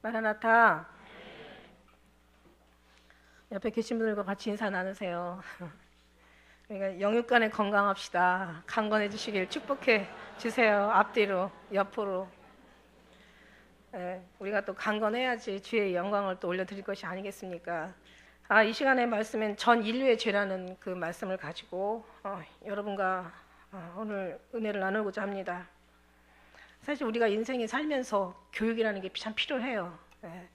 마라나타. 옆에 계신 분들과 같이 인사 나누세요. 그러니까 영육간에 건강합시다. 강건해 주시길 축복해 주세요. 앞뒤로, 옆으로. 우리가 또 강건해야지 주의 영광을 또 올려드릴 것이 아니겠습니까? 이 시간의 말씀은 전 인류의 죄라는 그 말씀을 가지고 여러분과 오늘 은혜를 나누고자 합니다. 사실 우리가 인생에 살면서 교육이라는 게 참 필요해요.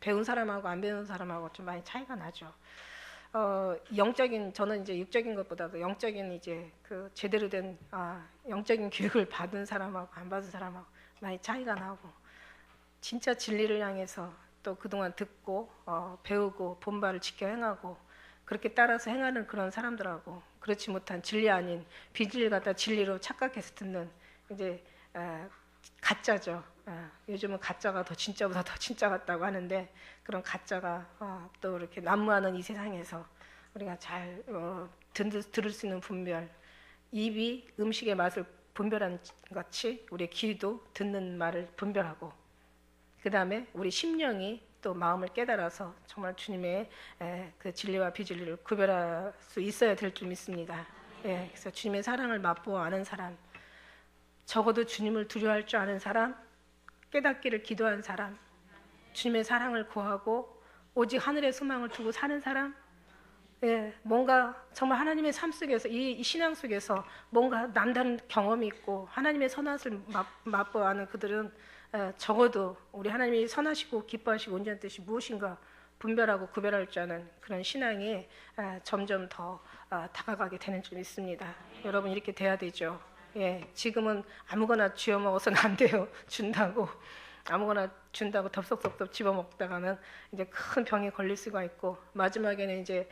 배운 사람하고 안 배운 사람하고 좀 많이 차이가 나죠. 저는 이제 육적인 것보다도 영적인 이제 그 제대로 된 영적인 교육을 받은 사람하고 안 받은 사람하고 많이 차이가 나고, 진짜 진리를 향해서 또 그동안 듣고 배우고 본바를 지켜 행하고 그렇게 따라서 행하는 그런 사람들하고, 그렇지 못한 진리 아닌 비진리를 갖다 진리로 착각해서 듣는 이제 가짜죠. 요즘은 가짜가 더 진짜보다 더 진짜 같다고 하는데, 그런 가짜가 또 이렇게 난무하는 이 세상에서 우리가 잘 들을 수 있는 분별, 입이 음식의 맛을 분별하는 같이 우리의 귀도 듣는 말을 분별하고, 그 다음에 우리 심령이 또 마음을 깨달아서 정말 주님의 그 진리와 비진리를 구별할 수 있어야 될 줄 믿습니다. 그래서 주님의 사랑을 맛보아 아는 사람, 적어도 주님을 두려워할 줄 아는 사람, 깨닫기를 기도한 사람, 주님의 사랑을 구하고 오직 하늘의 소망을 두고 사는 사람, 뭔가 정말 하나님의 삶 속에서 이 신앙 속에서 뭔가 남다른 경험이 있고 하나님의 선하심을 맛보아 아는 그들은 적어도 우리 하나님이 선하시고 기뻐하시고 온전한 뜻이 무엇인가 분별하고 구별할 줄 아는 그런 신앙이 점점 더 다가가게 되는 줄 믿습니다. 여러분, 이렇게 돼야 되죠. 지금은 아무거나 쥐어 먹어서는 안 돼요. 준다고 아무거나 준다고 덥석덥석 집어먹다가는 이제 큰 병에 걸릴 수가 있고, 마지막에는 이제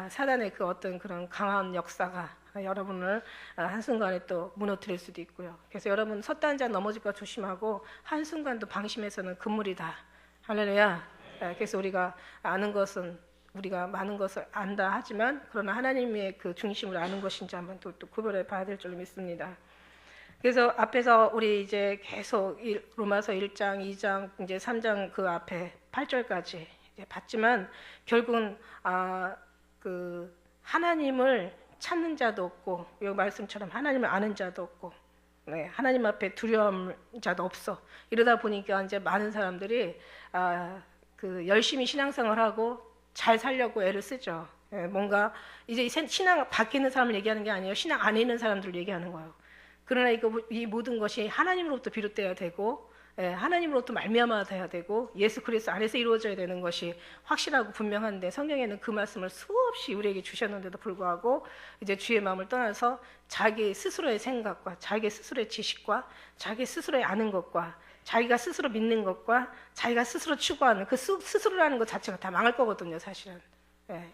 사단의 그 어떤 그런 강한 역사가 여러분을 한순간에 또 무너뜨릴 수도 있고요. 그래서 여러분, 섰다 앉아 넘어질까 조심하고 한순간도 방심해서는 금물이다. 할렐루야. 그래서 우리가 아는 것은 우리가 많은 것을 안다 하지만, 그러나 하나님의 그 중심을 아는 것인지 한번 또 구별해 봐야 될 줄 믿습니다. 그래서 앞에서 우리 이제 계속 로마서 1장, 2장, 이제 3장 그 앞에 8절까지 봤지만, 결국은 그 하나님을 찾는 자도 없고, 이 말씀처럼 하나님을 아는 자도 없고, 하나님 앞에 두려움 자도 없어. 이러다 보니까 이제 많은 사람들이 그 열심히 신앙생활하고 잘 살려고 애를 쓰죠. 뭔가 이제 신앙 밖에 있는 사람을 얘기하는 게 아니에요. 신앙 안에 있는 사람들을 얘기하는 거예요. 그러나 이 모든 것이 하나님으로부터 비롯되어야 되고, 하나님으로부터 말미암아 돼야 되고, 예수 그리스도 안에서 이루어져야 되는 것이 확실하고 분명한데, 성경에는 그 말씀을 수없이 우리에게 주셨는데도 불구하고 이제 주의 마음을 떠나서 자기 스스로의 생각과 자기 스스로의 지식과 자기 스스로의 아는 것과 자기가 스스로 믿는 것과 자기가 스스로 추구하는 그 스스로라는 것 자체가 다 망할 거거든요, 사실은.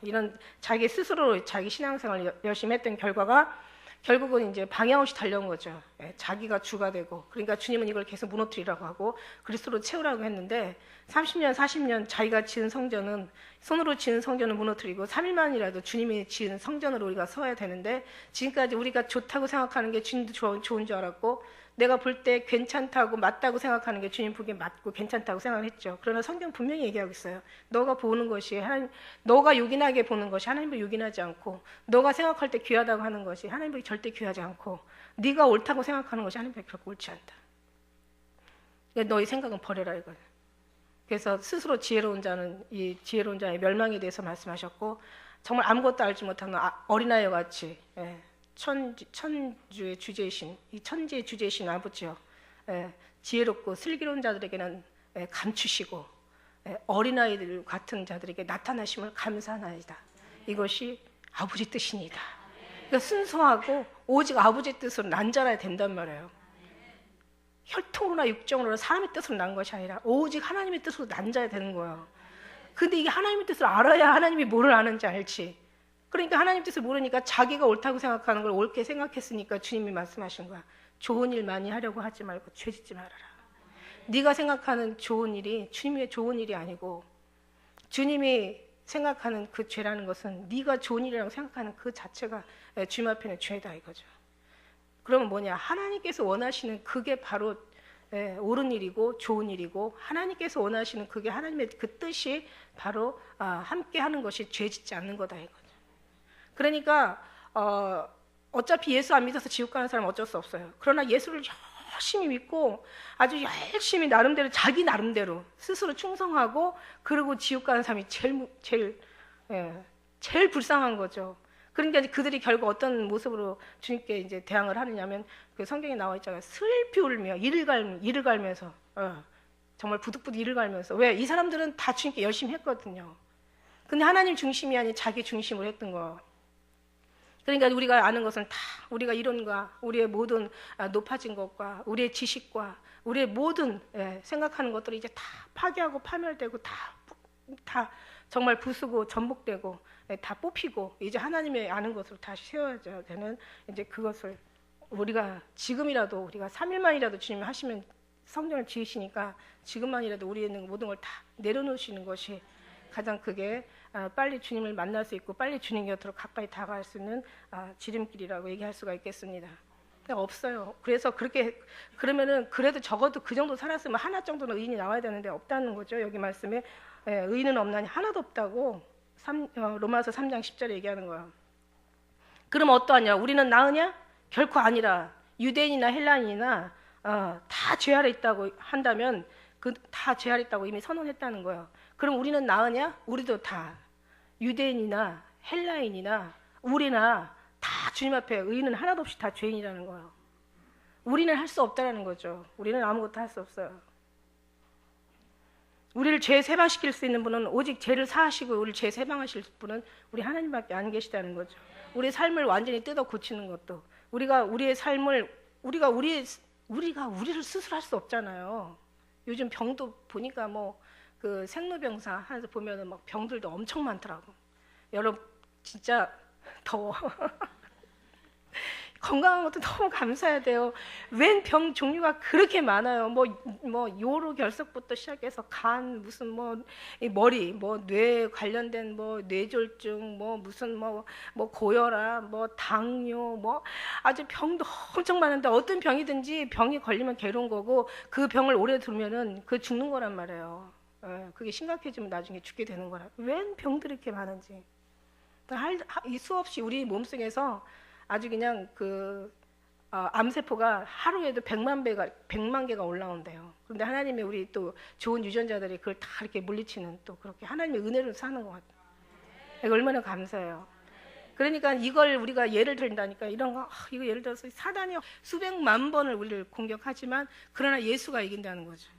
이런 자기 스스로 자기 신앙생활을 열심히 했던 결과가 결국은 이제 방향없이 달려온 거죠. 자기가 주가 되고, 그러니까 주님은 이걸 계속 무너뜨리라고 하고 그리스도로 채우라고 했는데, 30년 40년 자기가 지은 성전은, 손으로 지은 성전을 무너뜨리고 3일만이라도 주님이 지은 성전으로 우리가 서야 되는데, 지금까지 우리가 좋다고 생각하는 게 주님도 좋은 줄 알았고, 내가 볼 때 괜찮다고 맞다고 생각하는 게 주님 보기에 맞고 괜찮다고 생각했죠. 그러나 성경 분명히 얘기하고 있어요. 너가 보는 것이 너가 요긴하게 보는 것이 하나님보다 요긴하지 않고, 너가 생각할 때 귀하다고 하는 것이 하나님보다 절대 귀하지 않고, 네가 옳다고 생각하는 것이 하나님보다 결코 옳지 않다. 그러니까 너의 생각은 버려라 이거예요. 그래서 스스로 지혜로운 자는 이 지혜로운 자의 멸망에 대해서 말씀하셨고, 정말 아무것도 알지 못하는 어린아이와 같이 천주의 주제이신, 이 천지의 주제이신 아버지요, 지혜롭고 슬기로운 자들에게는 감추시고 어린아이들 같은 자들에게 나타나심을 감사하나이다. 이것이 아버지 뜻이니다. 그러니까 순수하고 오직 아버지 뜻으로 난자라야 된단 말이에요. 혈통으로나 육정으로나 사람의 뜻으로 난 것이 아니라 오직 하나님의 뜻으로 난자야 되는 거예요. 근데 이게 하나님의 뜻을 알아야 하나님이 뭐를 아는지 알지. 그러니까 하나님 뜻을 모르니까 자기가 옳다고 생각하는 걸 옳게 생각했으니까 주님이 말씀하신 거야. 좋은 일 많이 하려고 하지 말고 죄 짓지 말아라. 네가 생각하는 좋은 일이 주님의 좋은 일이 아니고, 주님이 생각하는 그 죄라는 것은 네가 좋은 일이라고 생각하는 그 자체가 주님 앞에는 죄다 이거죠. 그러면 뭐냐, 하나님께서 원하시는 그게 바로 옳은 일이고 좋은 일이고 하나님께서 원하시는 그게 하나님의 그 뜻이 바로 함께 하는 것이 죄 짓지 않는 거다 이거죠. 그러니까 어차피 예수 안 믿어서 지옥 가는 사람은 어쩔 수 없어요. 그러나 예수를 열심히 믿고 아주 열심히 나름대로 자기 나름대로 스스로 충성하고 그리고 지옥 가는 사람이 제일 불쌍한 거죠. 그러니까 그들이 결국 어떤 모습으로 주님께 이제 대항을 하느냐면 그 성경에 나와 있잖아요. 슬피 울며 이를 갈면서 정말 부득부득 이를 갈면서 왜? 이 사람들은 다 주님께 열심히 했거든요. 근데 하나님 중심이 아닌 자기 중심으로 했던 거. 그러니까 우리가 아는 것은 다 우리가 이론과 우리의 모든 높아진 것과 우리의 지식과 우리의 모든 생각하는 것들이 이제 다 파괴하고 파멸되고 다 정말 부수고 전복되고 다 뽑히고 이제 하나님의 아는 것으로 다시 세워져야 되는 이제 그것을 우리가 지금이라도 우리가 3일만이라도 주님이 하시면 성전을 지으시니까 지금만이라도 우리에 있는 모든 걸 다 내려놓으시는 것이 가장 크게 빨리 주님을 만날 수 있고 빨리 주님 곁으로 가까이 다가갈 수 있는 지름길이라고 얘기할 수가 있겠습니다. 없어요. 그래서 그러면은 그래도 적어도 그 정도 살았으면 하나 정도는 의인이 나와야 되는데 없다는 거죠. 여기 말씀에 의인은 없나니 하나도 없다고 로마서 3장 10절에 얘기하는 거예요. 그럼 어떠하냐? 우리는 나으냐? 결코 아니라. 유대인이나 헬라인이나 다 죄 아래 있다고 한다면 다 죄 아래 있다고 이미 선언했다는 거예요. 그럼 우리는 나으냐? 우리도 다 유대인이나 헬라인이나 우리나 다 주님 앞에 의인은 하나도 없이 다 죄인이라는 거예요. 우리는 할 수 없다라는 거죠. 우리는 아무것도 할 수 없어요. 우리를 죄 세방시킬 수 있는 분은 오직 죄를 사하시고 우리를 죄 세방하실 분은 우리 하나님밖에 안 계시다는 거죠. 우리의 삶을 완전히 뜯어 고치는 것도 우리가 우리의 삶을 우리가 우리를 스스로 할 수 없잖아요. 요즘 병도 보니까 뭐 그 생로병사 하면서 보면은 막 병들도 엄청 많더라고. 여러분 진짜 더워. 건강한 것도 너무 감사해야 돼요. 웬 병 종류가 그렇게 많아요. 뭐 요로 결석부터 시작해서 간 무슨 뭐 머리 뭐 뇌 관련된 뭐 뇌졸중 뭐 무슨 뭐 고혈압 뭐 당뇨 뭐 아주 병도 엄청 많은데 어떤 병이든지 병이 걸리면 괴로운 거고 그 병을 오래 두면은 그 죽는 거란 말이에요. 그게 심각해지면 나중에 죽게 되는 거라. 웬 병들이 이렇게 많은지. 이 수없이 우리 몸속에서 아주 그냥 암세포가 하루에도 100만 개가 올라온대요. 그런데 하나님의 우리 또 좋은 유전자들이 그걸 다 이렇게 물리치는 또 그렇게 하나님의 은혜로 사는 것 같아요. 이거 얼마나 감사해요. 그러니까 이걸 우리가 예를 들다니까 이런 거 이거 예를 들어서 사단이 수백만 번을 우리를 공격하지만 그러나 예수가 이긴다는 거죠.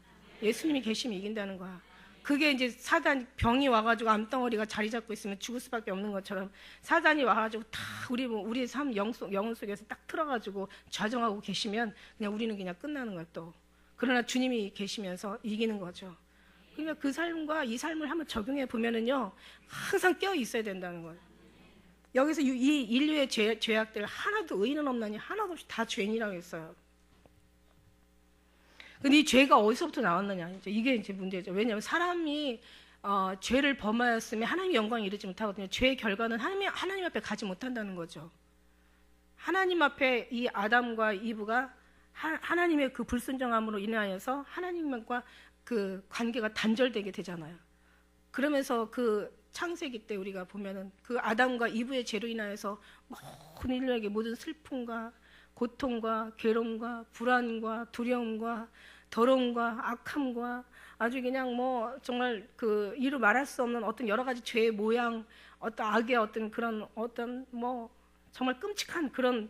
예수님이 계시면 이긴다는 거야. 그게 이제 사단 병이 와가지고 암덩어리가 자리 잡고 있으면 죽을 수밖에 없는 것처럼 사단이 와가지고 다 우리의 삶 영혼 속에서 딱 틀어가지고 좌정하고 계시면 그냥 우리는 그냥 끝나는 거야 또. 그러나 주님이 계시면서 이기는 거죠. 그러니까 그 삶과 이 삶을 한번 적용해 보면은요 항상 깨어 있어야 된다는 거예요. 여기서 이 인류의 죄악들 하나도 의인은 없나니 하나도 없이 다 죄인이라고 했어요. 근데 이 죄가 어디서부터 나왔느냐 이게 이제 문제죠. 왜냐하면 사람이 죄를 범하였으면 하나님의 영광에 이르지 못하거든요. 죄의 결과는 하나님 앞에 가지 못한다는 거죠. 하나님 앞에 이 아담과 이브가 하나님의 그 불순종함으로 인하여서 하나님과 그 관계가 단절되게 되잖아요. 그러면서 그 창세기 때 우리가 보면은 그 아담과 이브의 죄로 인하여서 모든 인류에게 모든 슬픔과 고통과 괴로움과 불안과 두려움과 더러움과 악함과 아주 그냥 뭐 정말 그 이루 말할 수 없는 어떤 여러 가지 죄의 모양, 어떤 악의 어떤 그런 어떤 뭐 정말 끔찍한 그런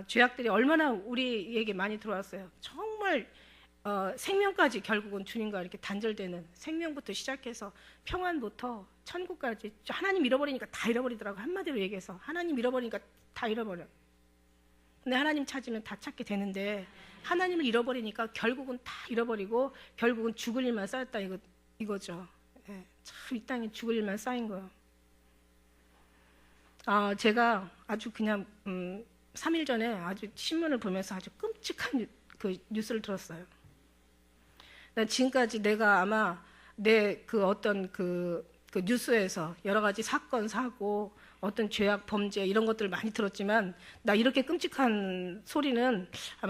죄악들이 얼마나 우리에게 많이 들어왔어요. 정말 생명까지 결국은 주님과 이렇게 단절되는 생명부터 시작해서 평안부터 천국까지 하나님 잃어버리니까 다 잃어버리더라고. 한마디로 얘기해서 하나님 잃어버리니까 다 잃어버려. 근데 하나님 찾으면 다 찾게 되는데 하나님을 잃어버리니까 결국은 다 잃어버리고 결국은 죽을 일만 쌓였다 이거죠. 참 이 땅에 죽을 일만 쌓인 거예요. 제가 아주 그냥 3일 전에 아주 신문을 보면서 아주 끔찍한 그 뉴스를 들었어요. 난 지금까지 내가 아마 내 그 어떤 그 뉴스에서 여러 가지 사건 사고 어떤 죄악 범죄 이런 것들을 많이 들었지만 나 이렇게 끔찍한 소리는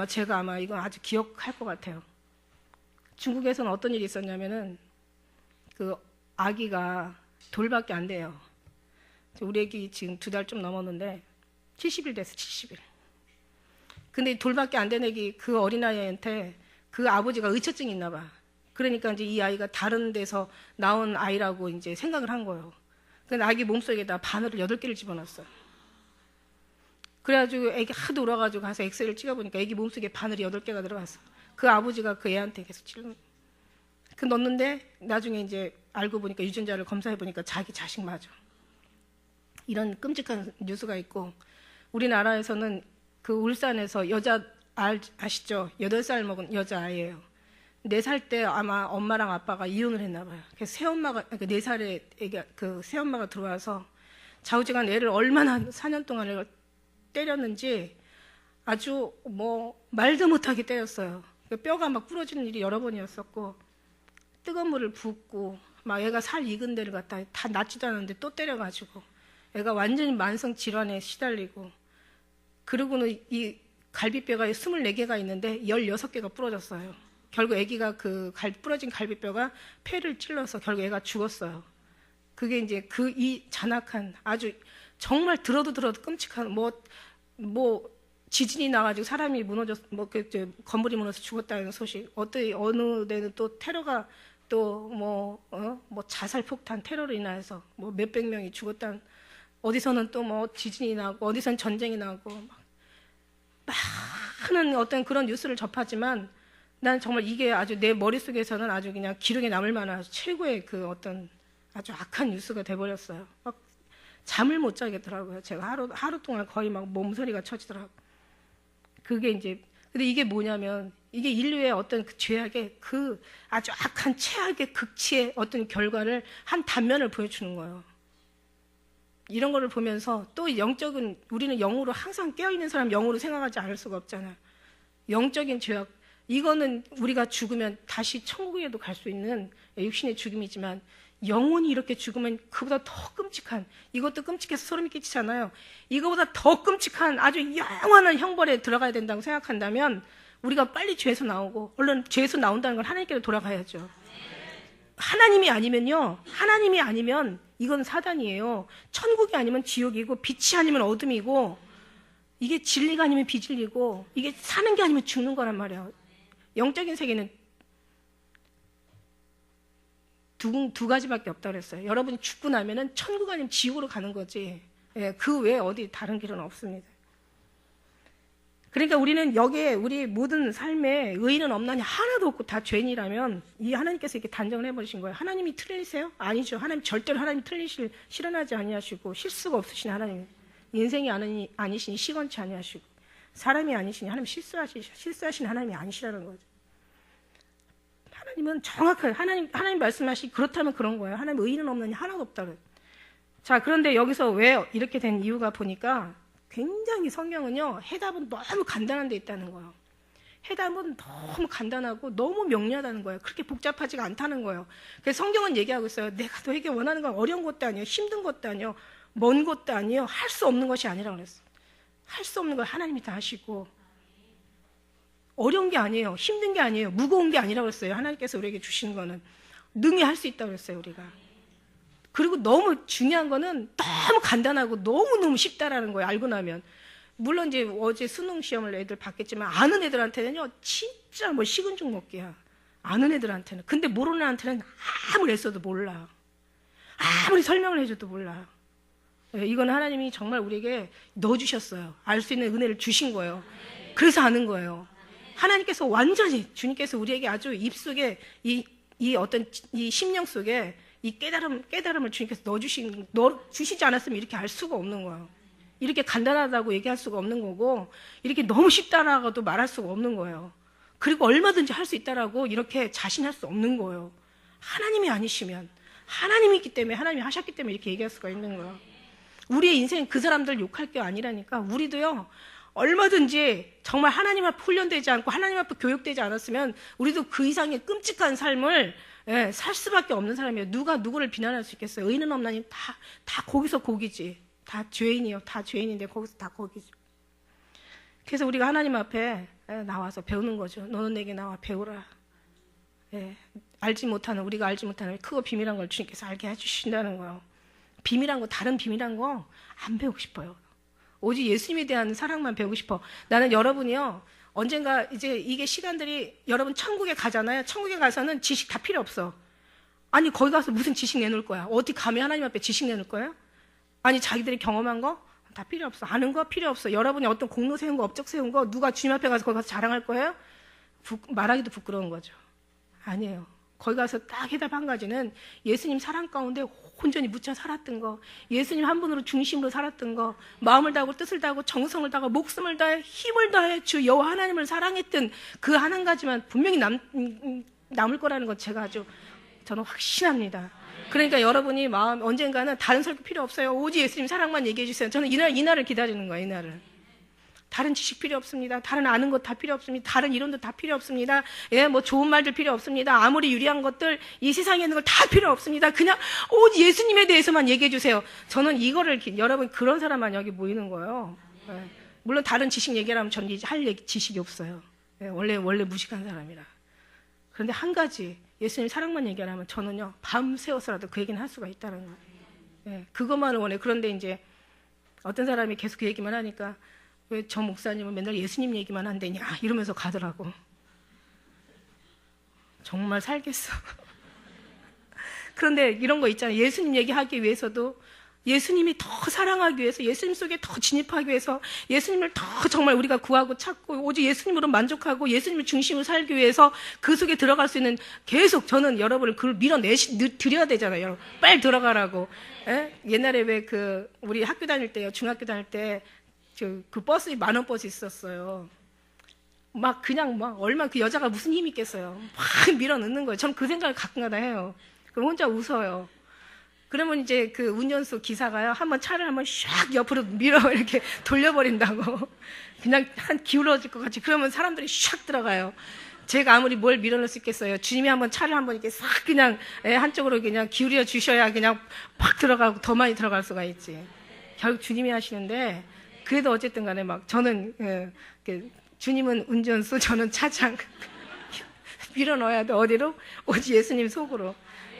제가 이건 아주 기억할 것 같아요. 중국에서는 어떤 일이 있었냐면은 그 아기가 돌밖에 안 돼요. 우리 애기 지금 2달 좀 넘었는데 70일 됐어, 70일. 근데 돌밖에 안 된 애기 그 어린아이한테 그 아버지가 의처증이 있나 봐. 그러니까 이제 이 아이가 다른 데서 나온 아이라고 이제 생각을 한 거예요. 근데 아기 몸속에다 바늘을 8개를 집어넣었어요. 그래가지고 애기 하도 울어가지고 가서 엑스레이를 찍어보니까 애기 몸속에 바늘이 8개가 들어갔어. 그 아버지가 그 애한테 계속 찔러. 그 넣는데 나중에 이제 알고 보니까 유전자를 검사해보니까 자기 자식 맞아. 이런 끔찍한 뉴스가 있고, 우리나라에서는 그 울산에서 여자 아시죠? 8살 먹은 여자아이예요. 4살 때 아마 엄마랑 아빠가 이혼을 했나 봐요. 그래서 새엄마가, 그러니까 4살에 애가, 그 새엄마가 들어와서 좌우지간 애를 얼마나 4년 동안 때렸는지 아주 뭐 말도 못하게 때렸어요. 뼈가 막 부러지는 일이 여러 번이었었고, 뜨거운 물을 붓고 막 애가 살 익은 데를 갖다 다 낫지도 않았는데 또 때려가지고 애가 완전히 만성 질환에 시달리고, 그러고는 이 갈비뼈가 24개가 있는데 16개가 부러졌어요. 결국 애기가 그 부러진 갈비뼈가 폐를 찔러서 결국 애가 죽었어요. 그게 이제 이 잔악한, 아주 정말 들어도 끔찍한, 뭐 지진이 나가지고 사람이 무너졌, 건물이 무너져서 죽었다는 소식. 어느 데는 또 테러가 또 뭐 자살 폭탄 테러로 인해서 뭐 몇백 명이 죽었다는, 어디서는 또 뭐 지진이 나고 어디서는 전쟁이 나고 막 많은 어떤 그런 뉴스를 접하지만 난 정말 이게 아주 내 머릿속에서는 아주 그냥 기록에 남을 만한 최고의 그 어떤 아주 악한 뉴스가 돼버렸어요. 막 잠을 못 자겠더라고요. 제가 하루 동안 거의 막 몸서리가 쳐지더라고요. 그게 이제, 근데 이게 뭐냐면 이게 인류의 어떤 그 죄악의 그 아주 악한 최악의 극치의 어떤 결과를 한 단면을 보여주는 거예요. 이런 거를 보면서 또 영적은, 우리는 영으로 항상 깨어있는 사람 영으로 생각하지 않을 수가 없잖아요. 영적인 죄악, 이거는 우리가 죽으면 다시 천국에도 갈 수 있는 육신의 죽음이지만 영혼이 이렇게 죽으면 그보다 더 끔찍한, 이것도 끔찍해서 소름이 끼치잖아요. 이거보다 더 끔찍한 아주 영원한 형벌에 들어가야 된다고 생각한다면 우리가 빨리 죄에서 나오고, 얼른 죄에서 나온다는 건 하나님께로 돌아가야죠. 하나님이 아니면 이건 사단이에요. 천국이 아니면 지옥이고, 빛이 아니면 어둠이고, 이게 진리가 아니면 비진리고, 이게 사는 게 아니면 죽는 거란 말이에요. 영적인 세계는 두 가지밖에 없다고 그랬어요. 여러분이 죽고 나면은 천국 아니면 지옥으로 가는 거지. 예, 그 외에 어디 다른 길은 없습니다. 그러니까 우리는 여기에 우리 모든 삶에 의인은 없나니 하나도 없고 다 죄인이라면 이 하나님께서 이렇게 단정을 해버리신 거예요. 하나님이 틀리세요? 아니죠. 하나님 절대로 하나님 실현하지 아니하시고 실수가 없으신 하나님, 인생이 아니시니 시건치 아니하시고 사람이 아니시니 하나님 실수하신 하나님이 아니시라는 거죠. 하나님은 정확한 하나님 말씀하시 그렇다면 그런 거예요. 하나님 의인은 없나니 하나도 없다 그래요. 자, 그런데 여기서 왜 이렇게 된 이유가 보니까 굉장히 성경은요, 해답은 너무 간단한 데 있다는 거예요. 해답은 너무 간단하고 너무 명료하다는 거예요. 그렇게 복잡하지가 않다는 거예요. 그래서 성경은 얘기하고 있어요. 내가 너에게 원하는 건 어려운 것도 아니에요. 힘든 것도 아니에요. 먼 것도 아니에요. 할 수 없는 것이 아니라고 그랬어요. 할 수 없는 걸 하나님이 다 하시고, 어려운 게 아니에요. 힘든 게 아니에요. 무거운 게 아니라고 그랬어요. 하나님께서 우리에게 주신 거는 능히 할 수 있다고 그랬어요, 우리가. 그리고 너무 중요한 거는 너무 간단하고 너무너무 쉽다라는 거예요, 알고 나면. 물론 이제 어제 수능 시험을 애들 봤겠지만 아는 애들한테는요, 진짜 뭐 식은 죽 먹기야. 아는 애들한테는. 근데 모르는 애한테는 아무리 애써도 몰라. 아무리 설명을 해줘도 몰라. 이건 하나님이 정말 우리에게 넣어주셨어요. 알 수 있는 은혜를 주신 거예요. 그래서 아는 거예요. 하나님께서 완전히, 주님께서 우리에게 아주 입속에 이 어떤 이 심령 속에 이 깨달음을 주님께서 주시지 않았으면 이렇게 알 수가 없는 거예요. 이렇게 간단하다고 얘기할 수가 없는 거고, 이렇게 너무 쉽다라고도 말할 수가 없는 거예요. 그리고 얼마든지 할 수 있다라고 이렇게 자신할 수 없는 거예요. 하나님이 아니시면, 하나님이 있기 때문에, 하나님이 하셨기 때문에 이렇게 얘기할 수가 있는 거예요. 우리의 인생 그 사람들 욕할 게 아니라니까. 우리도요, 얼마든지 정말 하나님 앞에 훈련되지 않고 하나님 앞에 교육되지 않았으면 우리도 그 이상의 끔찍한 삶을 살 수밖에 없는 사람이에요. 누가 누구를 비난할 수 있겠어요? 의인은 없나니 다 거기서 거기지. 다 죄인이에요. 다 죄인인데 거기서 다 거기죠. 그래서 우리가 하나님 앞에 나와서 배우는 거죠. 너는 내게 나와 배우라. 예, 우리가 알지 못하는 크고 비밀한 걸 주님께서 알게 해주신다는 거예요. 비밀한 거, 다른 비밀한 거 안 배우고 싶어요. 오직 예수님에 대한 사랑만 배우고 싶어. 나는 여러분이요, 언젠가 이제 이게 시간들이, 여러분 천국에 가잖아요. 천국에 가서는 지식 다 필요 없어. 아니, 거기 가서 무슨 지식 내놓을 거야? 어디 감히 하나님 앞에 지식 내놓을 거야? 아니, 자기들이 경험한 거 다 필요 없어. 아는 거 필요 없어. 여러분이 어떤 공로 세운 거, 업적 세운 거, 누가 주님 앞에 가서 거기 가서 자랑할 거예요? 말하기도 부끄러운 거죠. 아니에요. 거기 가서 딱 해답 한 가지는 예수님 사랑 가운데 온전히 묻혀 살았던 거, 예수님 한 분으로 중심으로 살았던 거, 마음을 다하고 뜻을 다하고 정성을 다하고 목숨을 다해 힘을 다해 주 여호와 하나님을 사랑했던 그 한 가지만 분명히 남을 거라는 것 제가 저는 확신합니다. 그러니까 여러분이 마음 언젠가는 다른 설교 필요 없어요. 오직 예수님 사랑만 얘기해 주세요. 저는 이날을 기다리는 거예요. 이날을. 다른 지식 필요 없습니다. 다른 아는 것 다 필요 없습니다. 다른 이론도 다 필요 없습니다. 예, 뭐 좋은 말들 필요 없습니다. 아무리 유리한 것들, 이 세상에 있는 걸 다 필요 없습니다. 그냥 오직 예수님에 대해서만 얘기해 주세요. 저는 이거를, 여러분 그런 사람만 여기 모이는 거예요. 예. 물론 다른 지식 얘기하면 저는 이제 할 지식이 없어요. 예, 원래 무식한 사람이라. 그런데 한 가지, 예수님 사랑만 얘기하면 저는요, 밤새워서라도 그 얘기는 할 수가 있다는 거예요. 예, 그것만을 원해. 그런데 이제 어떤 사람이 계속 그 얘기만 하니까 왜 저 목사님은 맨날 예수님 얘기만 한대냐 이러면서 가더라고. 정말 살겠어. 그런데 이런 거 있잖아요. 예수님 얘기하기 위해서도 예수님이 더 사랑하기 위해서, 예수님 속에 더 진입하기 위해서, 예수님을 더 정말 우리가 구하고 찾고 오직 예수님으로 만족하고 예수님을 중심으로 살기 위해서 그 속에 들어갈 수 있는, 계속 저는 여러분을 그걸 드려야 되잖아요. 빨리 들어가라고. 예? 옛날에 왜 우리 학교 다닐 때요, 중학교 다닐 때 그 버스, 10,000원 버스 있었어요. 막 그냥 얼마 그 여자가 무슨 힘이 있겠어요. 막 밀어 넣는 거예요. 저는 그 생각을 가끔가다 해요. 그럼 혼자 웃어요. 그러면 이제 그 운전수 기사가요, 차를 한번 샥 옆으로 밀어 이렇게 돌려버린다고. 그냥 기울어질 것 같이. 그러면 사람들이 샥 들어가요. 제가 아무리 뭘 밀어넣을 수 있겠어요. 주님이 차를 이렇게 싹 그냥 한쪽으로 그냥 기울여 주셔야 그냥 팍 들어가고 더 많이 들어갈 수가 있지. 결국 주님이 하시는데, 그래도 어쨌든 간에 저는, 주님은 운전수, 저는 차장. 밀어 넣어야 돼. 어디로? 오직 예수님 속으로.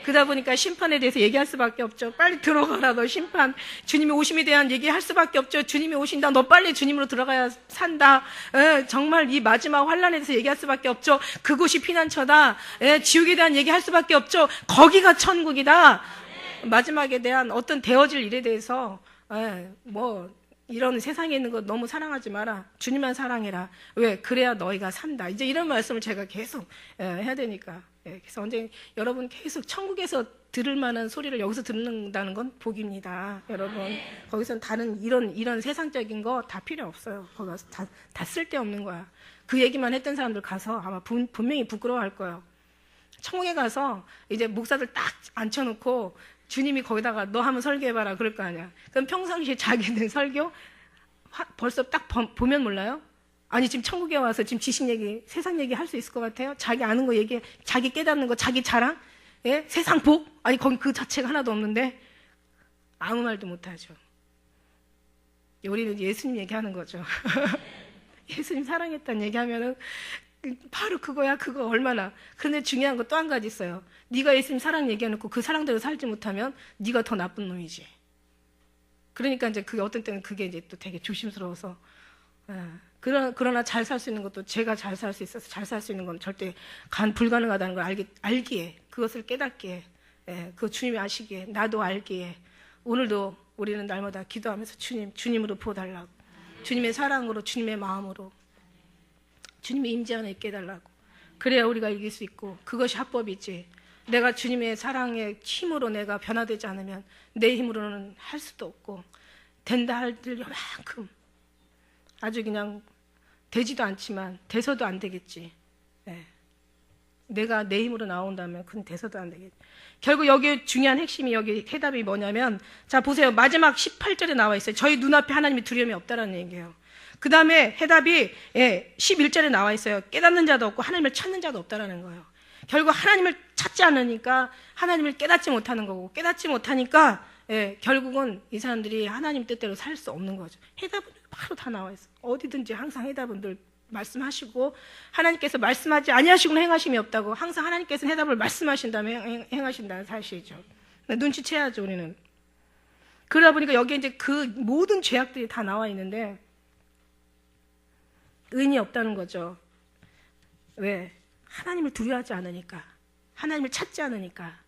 그러다 보니까 심판에 대해서 얘기할 수밖에 없죠. 빨리 들어가라, 너 심판. 주님의 오심에 대한 얘기할 수밖에 없죠. 주님이 오신다. 너 빨리 주님으로 들어가야 산다. 정말 이 마지막 환란에 대해서 얘기할 수밖에 없죠. 그곳이 피난처다. 지옥에 대한 얘기할 수밖에 없죠. 거기가 천국이다. 마지막에 대한 어떤 되어질 일에 대해서 이런 세상에 있는 거 너무 사랑하지 마라. 주님만 사랑해라. 왜? 그래야 너희가 산다. 이제 이런 말씀을 제가 계속 해야 되니까. 그래서 여러분 계속 천국에서 들을 만한 소리를 여기서 듣는다는 건 복입니다. 여러분 거기서는 다른 이런 세상적인 거 다 필요 없어요. 거기 가서 다 쓸데없는 거야. 그 얘기만 했던 사람들 가서 아마 분명히 부끄러워할 거예요. 천국에 가서 이제 목사들 딱 앉혀놓고 주님이 거기다가 너 한번 설교해봐라 그럴 거 아니야. 그럼 평상시에 자기는 설교 벌써 딱 보면 몰라요? 아니 지금 천국에 와서 지금 지식 얘기, 세상 얘기 할 수 있을 것 같아요? 자기 아는 거 얘기, 자기 깨닫는 거, 자기 자랑? 예? 세상 복? 아니 거기 그 자체가 하나도 없는데 아무 말도 못하죠. 우리는 예수님 얘기하는 거죠. 예수님 사랑했다는 얘기하면은 바로 그거야. 그거 얼마나. 그런데 중요한 거 또 한 가지 있어요. 네가 예수님 사랑 얘기해놓고 그 사랑대로 살지 못하면 네가 더 나쁜 놈이지. 그러니까 이제 그게 어떤 때는 그게 이제 또 되게 조심스러워서. 그러나 잘 살 수 있는 것도, 제가 잘 살 수 있어서 잘 살 수 있는 건 절대 불가능하다는 걸 알기에, 그것을 깨닫기에, 그거 주님이 아시기에, 나도 알기에, 오늘도 우리는 날마다 기도하면서 주님으로 부어달라고, 주님의 사랑으로, 주님의 마음으로, 주님의 임재 안에 있게 해달라고. 그래야 우리가 이길 수 있고, 그것이 합법이지. 내가 주님의 사랑의 힘으로 내가 변화되지 않으면 내 힘으로는 할 수도 없고, 된다 할 만큼 아주 그냥 되지도 않지만 돼서도 안 되겠지. 내가 내 힘으로 나온다면 그건 돼서도 안 되겠지. 결국 여기 중요한 핵심이, 여기 해답이 뭐냐면, 자 보세요. 마지막 18절에 나와 있어요. 저희 눈앞에 하나님의 두려움이 없다라는 얘기예요. 그 다음에 해답이 11절에 나와 있어요. 깨닫는 자도 없고 하나님을 찾는 자도 없다라는 거예요. 결국 하나님을 찾지 않으니까 하나님을 깨닫지 못하는 거고, 깨닫지 못하니까 결국은 이 사람들이 하나님 뜻대로 살 수 없는 거죠. 해답은 바로 다 나와 있어요. 어디든지 항상 해답은 늘 말씀하시고 하나님께서 말씀하지 아니하시고는 행하심이 없다고 항상 하나님께서 해답을 말씀하신다면 행하신다는 사실이죠. 눈치채야죠 우리는. 그러다 보니까 여기에 이제 그 모든 죄악들이 다 나와 있는데 의인이 없다는 거죠. 왜? 하나님을 두려워하지 않으니까, 하나님을 찾지 않으니까.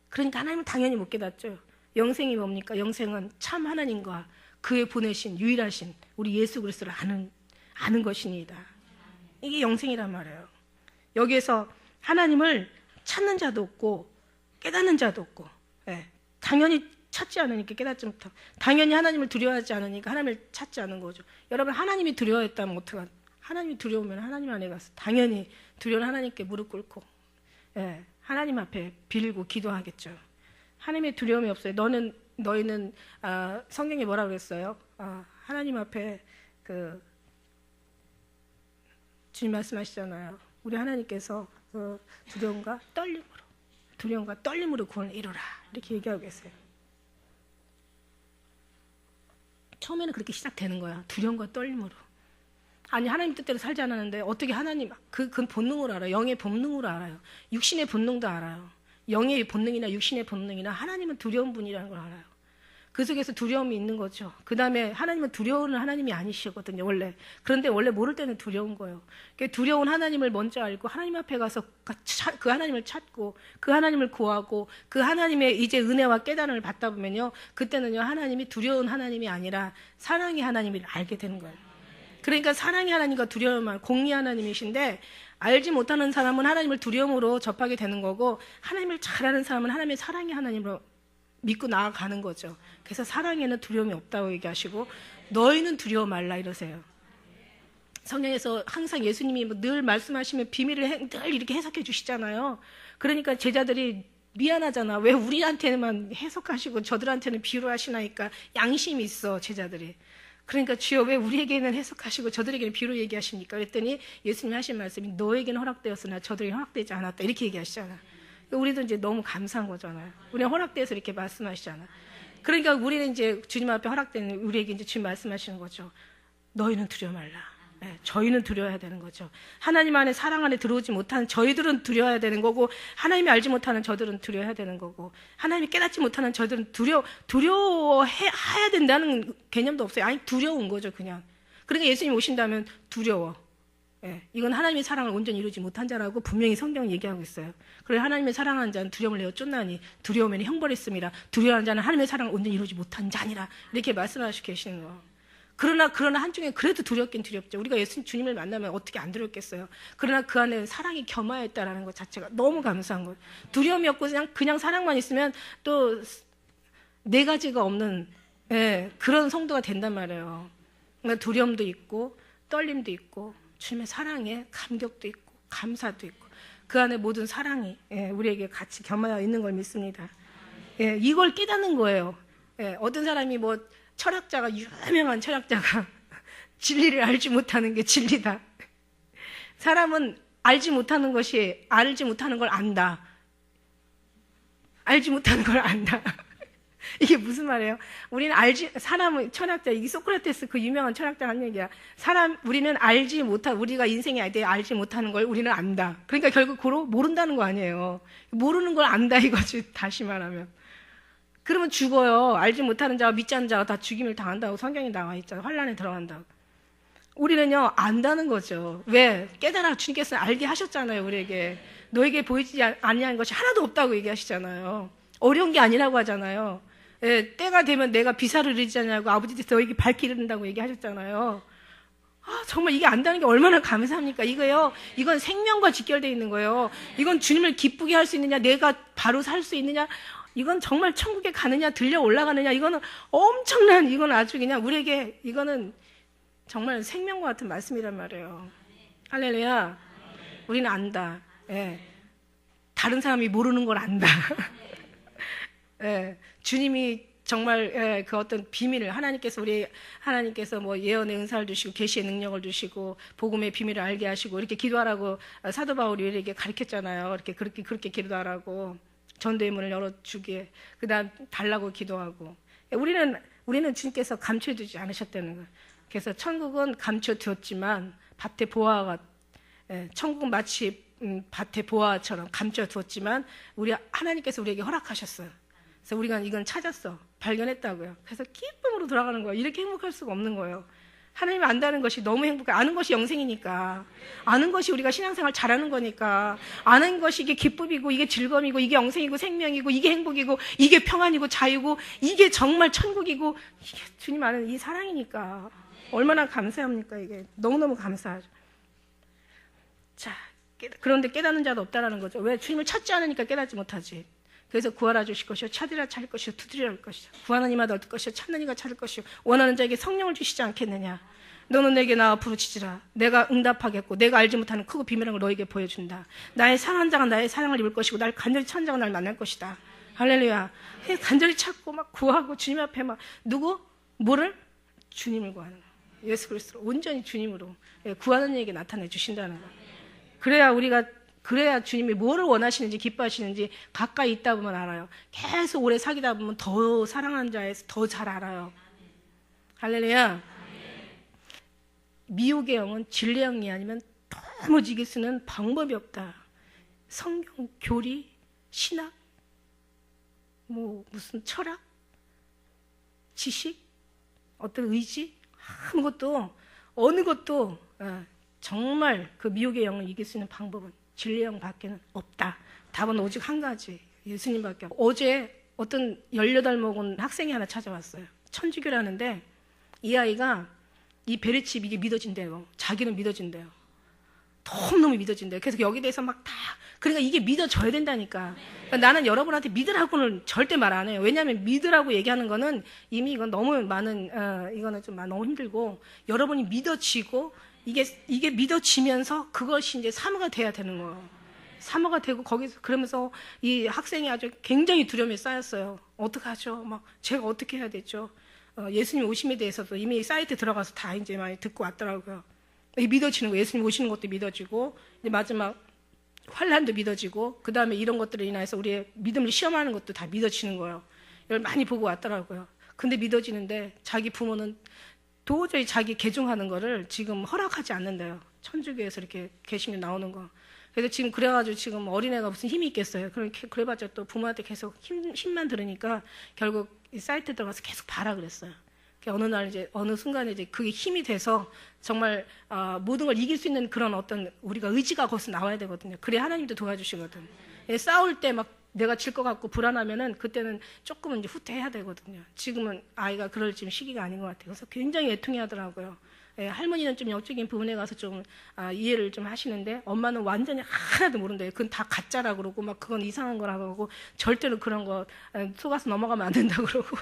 그러니까 하나님을 당연히 못 깨닫죠. 영생이 뭡니까? 영생은 참 하나님과 그의 보내신 유일하신 우리 예수 그리스도를 아는 것이니이다. 이게 영생이란 말이에요. 여기에서 하나님을 찾는 자도 없고 깨닫는 자도 없고, 당연히 찾지 않으니까 깨닫지 못하고, 당연히 하나님을 두려워하지 않으니까 하나님을 찾지 않은 거죠. 여러분, 하나님이 두려워했다면 어떡하? 하나님이 두려우면 하나님 안에 가서 당연히 두려운 하나님께 무릎 꿇고 하나님 앞에 빌고 기도하겠죠. 하나님의 두려움이 없어요. 너희는 성경에 뭐라고 그랬어요? 하나님 앞에 주님 말씀하시잖아요. 우리 하나님께서 두려움과 떨림으로 구원을 이루라 이렇게 얘기하고 계세요. 처음에는 그렇게 시작되는 거야. 두려움과 떨림으로. 아니, 하나님 뜻대로 살지 않았는데 어떻게 하나님 그건 본능으로 알아요. 영의 본능으로 알아요. 육신의 본능도 알아요. 영의 본능이나 육신의 본능이나 하나님은 두려운 분이라는 걸 알아요. 그 속에서 두려움이 있는 거죠. 그 다음에 하나님은 두려운 하나님이 아니시거든요, 원래. 그런데 원래 모를 때는 두려운 거예요. 두려운 하나님을 먼저 알고 하나님 앞에 가서 그 하나님을 찾고 그 하나님을 구하고 그 하나님의 이제 은혜와 깨달음을 받다 보면요, 그때는요, 하나님이 두려운 하나님이 아니라 사랑의 하나님을 알게 되는 거예요. 그러니까 사랑의 하나님과 두려움은 공의 하나님이신데, 알지 못하는 사람은 하나님을 두려움으로 접하게 되는 거고, 하나님을 잘 아는 사람은 하나님의 사랑의 하나님으로 믿고 나아가는 거죠. 그래서 사랑에는 두려움이 없다고 얘기하시고, 너희는 두려워 말라 이러세요. 성경에서 항상 예수님이 늘 말씀하시면 비밀을 늘 이렇게 해석해 주시잖아요. 그러니까 제자들이 미안하잖아. 왜 우리한테만 해석하시고 저들한테는 비유를 하시나니까 양심이 있어, 제자들이. 그러니까 주여 왜 우리에게는 해석하시고 저들에게는 비유로 얘기하십니까? 그랬더니 예수님이 하신 말씀이 너에게는 허락되었으나 저들에게는 허락되지 않았다 이렇게 얘기하시잖아. 우리도 이제 너무 감사한 거잖아요. 우리는 허락돼서 이렇게 말씀하시잖아. 그러니까 우리는 이제 주님 앞에 허락된 우리에게 이제 주님 말씀하시는 거죠. 너희는 두려워 말라. 저희는 두려워야 되는 거죠. 하나님 안에 사랑 안에 들어오지 못하는 저희들은 두려워야 되는 거고, 하나님이 알지 못하는 저들은 두려워야 되는 거고, 하나님이 깨닫지 못하는 저희들은 두려워해야 된다는 개념도 없어요. 아니, 두려운 거죠, 그냥. 그러니까 예수님 오신다면 두려워. 이건 하나님의 사랑을 온전히 이루지 못한 자라고 분명히 성경은 얘기하고 있어요. 그래서 하나님의 사랑하는 자는 두려움을 내어 쫓나니 두려우면 형벌이 있음이라. 두려워하는 자는 하나님의 사랑을 온전히 이루지 못한 자니라. 이렇게 말씀하시고 계시는 거. 그러나 한중에 그래도 두렵긴 두렵죠. 우리가 주님을 만나면 어떻게 안 두렵겠어요. 그러나 그 안에 사랑이 겸하였다라는 것 자체가 너무 감사한 거예요. 두려움이 없고 그냥 사랑만 있으면 또 네 가지가 없는 그런 성도가 된단 말이에요. 그러니까 두려움도 있고 떨림도 있고 주님의 사랑에 감격도 있고 감사도 있고 그 안에 모든 사랑이 우리에게 같이 겸하여 있는 걸 믿습니다. 이걸 깨닫는 거예요. 어떤 사람이 철학자가, 유명한 철학자가 진리를 알지 못하는 게 진리다. 사람은 알지 못하는 걸 안다. 알지 못하는 걸 안다. 이게 무슨 말이에요? 우리는 철학자, 이 소크라테스 그 유명한 철학자가 한 얘기야. 우리는 우리가 인생에 대해 알지 못하는 걸 우리는 안다. 그러니까 결국 모른다는 거 아니에요. 모르는 걸 안다 이거지, 다시 말하면. 그러면 죽어요. 알지 못하는 자와 믿지 않는 자가 다 죽임을 당한다고 성경에 나와 있잖아요. 환란에 들어간다고. 우리는요, 안다는 거죠. 왜? 깨달아 주님께서 알게 하셨잖아요, 우리에게. 너에게 보이지 아니하는 것이 하나도 없다고 얘기하시잖아요. 어려운 게 아니라고 하잖아요. 때가 되면 내가 비사를 이르지 않냐고 아버지께서 너에게 밝히 이른다고 얘기하셨잖아요. 정말 이게 안다는 게 얼마나 감사합니까? 이건 생명과 직결되어 있는 거예요. 이건 주님을 기쁘게 할 수 있느냐, 내가 바로 살 수 있느냐, 이건 정말 천국에 가느냐, 들려 올라가느냐, 이건 아주 그냥 우리에게 이거는 정말 생명과 같은 말씀이란 말이에요. 할렐루야. 우리는 안다. 다른 사람이 모르는 걸 안다. 주님이 정말 그 어떤 비밀을 하나님께서 예언의 은사를 주시고 계시의 능력을 주시고 복음의 비밀을 알게 하시고 이렇게 기도하라고 사도 바울이 우리에게 가르쳤잖아요. 그렇게 기도하라고. 전도의 문을 열어주기에 그다음 달라고 기도하고. 우리는 주님께서 감춰두지 않으셨다는 거예요. 그래서 천국은 감춰두었지만 밭의 보화가 천국 마치 밭의 보화처럼 감춰두었지만 우리 하나님께서 우리에게 허락하셨어요. 그래서 우리가 이건 찾았어, 발견했다고요. 그래서 기쁨으로 돌아가는 거예요. 이렇게 행복할 수가 없는 거예요. 하나님을 안다는 것이 너무 행복해. 아는 것이 영생이니까, 아는 것이 우리가 신앙생활 잘하는 거니까, 아는 것이 이게 기쁨이고 이게 즐거움이고 이게 영생이고 생명이고 이게 행복이고 이게 평안이고 자유고 이게 정말 천국이고 이게 주님 아는 이 사랑이니까 얼마나 감사합니까. 이게 너무너무 감사하죠. 자, 그런데 깨닫는 자도 없다라는 거죠. 왜? 주님을 찾지 않으니까 깨닫지 못하지. 그래서 구하라 주실 것이요, 찾으라 찾을 것이요, 두드리라 할 것이요, 구하는 이마다 얻을 것이요, 찾는 이가 찾을 것이요, 원하는 자에게 성령을 주시지 않겠느냐. 너는 내게 나와 부르짖으라. 내가 응답하겠고 내가 알지 못하는 크고 비밀한 걸 너에게 보여준다. 나의 사랑한 자가 나의 사랑을 입을 것이고 날 간절히 찾는 자가 날 만날 것이다. 할렐루야. 간절히 찾고 막 구하고 주님 앞에 막 누구? 뭐를? 주님을 구하는 거예요. 예수 그리스도로 온전히 주님으로 구하는 이에게 나타내 주신다는 거예요. 그래야 주님이 뭐를 원하시는지 기뻐하시는지 가까이 있다 보면 알아요. 계속 오래 사귀다 보면 더 사랑하는 자에서 더 잘 알아요. 할렐루야. 미혹의 영은 진리의 영이 아니면 도무지 이길 수는 방법이 없다. 성경, 교리, 신학, 무슨 철학, 지식, 어떤 의지, 아무것도 어느 것도 정말 그 미혹의 영을 이길 수 있는 방법은 진리의 영 밖에는 없다. 답은 오직 한 가지, 예수님밖에 없다. 어제 어떤 18 먹은 학생이 하나 찾아왔어요. 천주교라는데 이 아이가 이 베르칩 이게 믿어진대요. 자기는 믿어진대요. 너무너무 믿어진대요. 그래서 여기 대해서 막 다, 그러니까 이게 믿어져야 된다니까. 그러니까 나는 여러분한테 믿으라고는 절대 말 안 해요. 왜냐하면 믿으라고 얘기하는 거는 이미 이건 너무 많은, 이거는 좀 너무 힘들고, 여러분이 믿어지고, 이게 믿어지면서 그것이 이제 사모가 돼야 되는 거예요. 사모가 되고, 거기서, 그러면서 이 학생이 아주 굉장히 두려움에 쌓였어요. 어떡하죠? 막, 제가 어떻게 해야 되죠? 예수님 오심에 대해서도 이미 사이트 들어가서 다 이제 많이 듣고 왔더라고요. 믿어지는 거, 예수님 오시는 것도 믿어지고, 이제 마지막 환란도 믿어지고, 그 다음에 이런 것들을 인해서 우리의 믿음을 시험하는 것도 다 믿어지는 거예요. 이걸 많이 보고 왔더라고요. 근데 믿어지는데 자기 부모는 도저히 자기 개종하는 거를 지금 허락하지 않는데요. 천주교에서 이렇게 개심이 나오는 거. 그래서 지금 그래가지고 지금 어린애가 무슨 힘이 있겠어요. 그래봤자 또 부모한테 계속 힘만 들으니까 결국 이 사이트 들어가서 계속 봐라 그랬어요. 어느 날 이제 어느 순간에 이제 그게 힘이 돼서 정말 모든 걸 이길 수 있는 그런 어떤 우리가 의지가 거기서 나와야 되거든요. 그래 하나님도 도와주시거든. 싸울 때 막 내가 질 것 같고 불안하면은 그때는 조금은 이제 후퇴해야 되거든요. 지금은 아이가 그럴 지금 시기가 아닌 것 같아요. 그래서 굉장히 애통해 하더라고요. 할머니는 좀 영적인 부분에 가서 좀 이해를 좀 하시는데 엄마는 완전히 하나도 모른대요. 그건 다 가짜라 그러고 막 그건 이상한 거라 그러고 절대로 그런 거 속아서 넘어가면 안 된다 그러고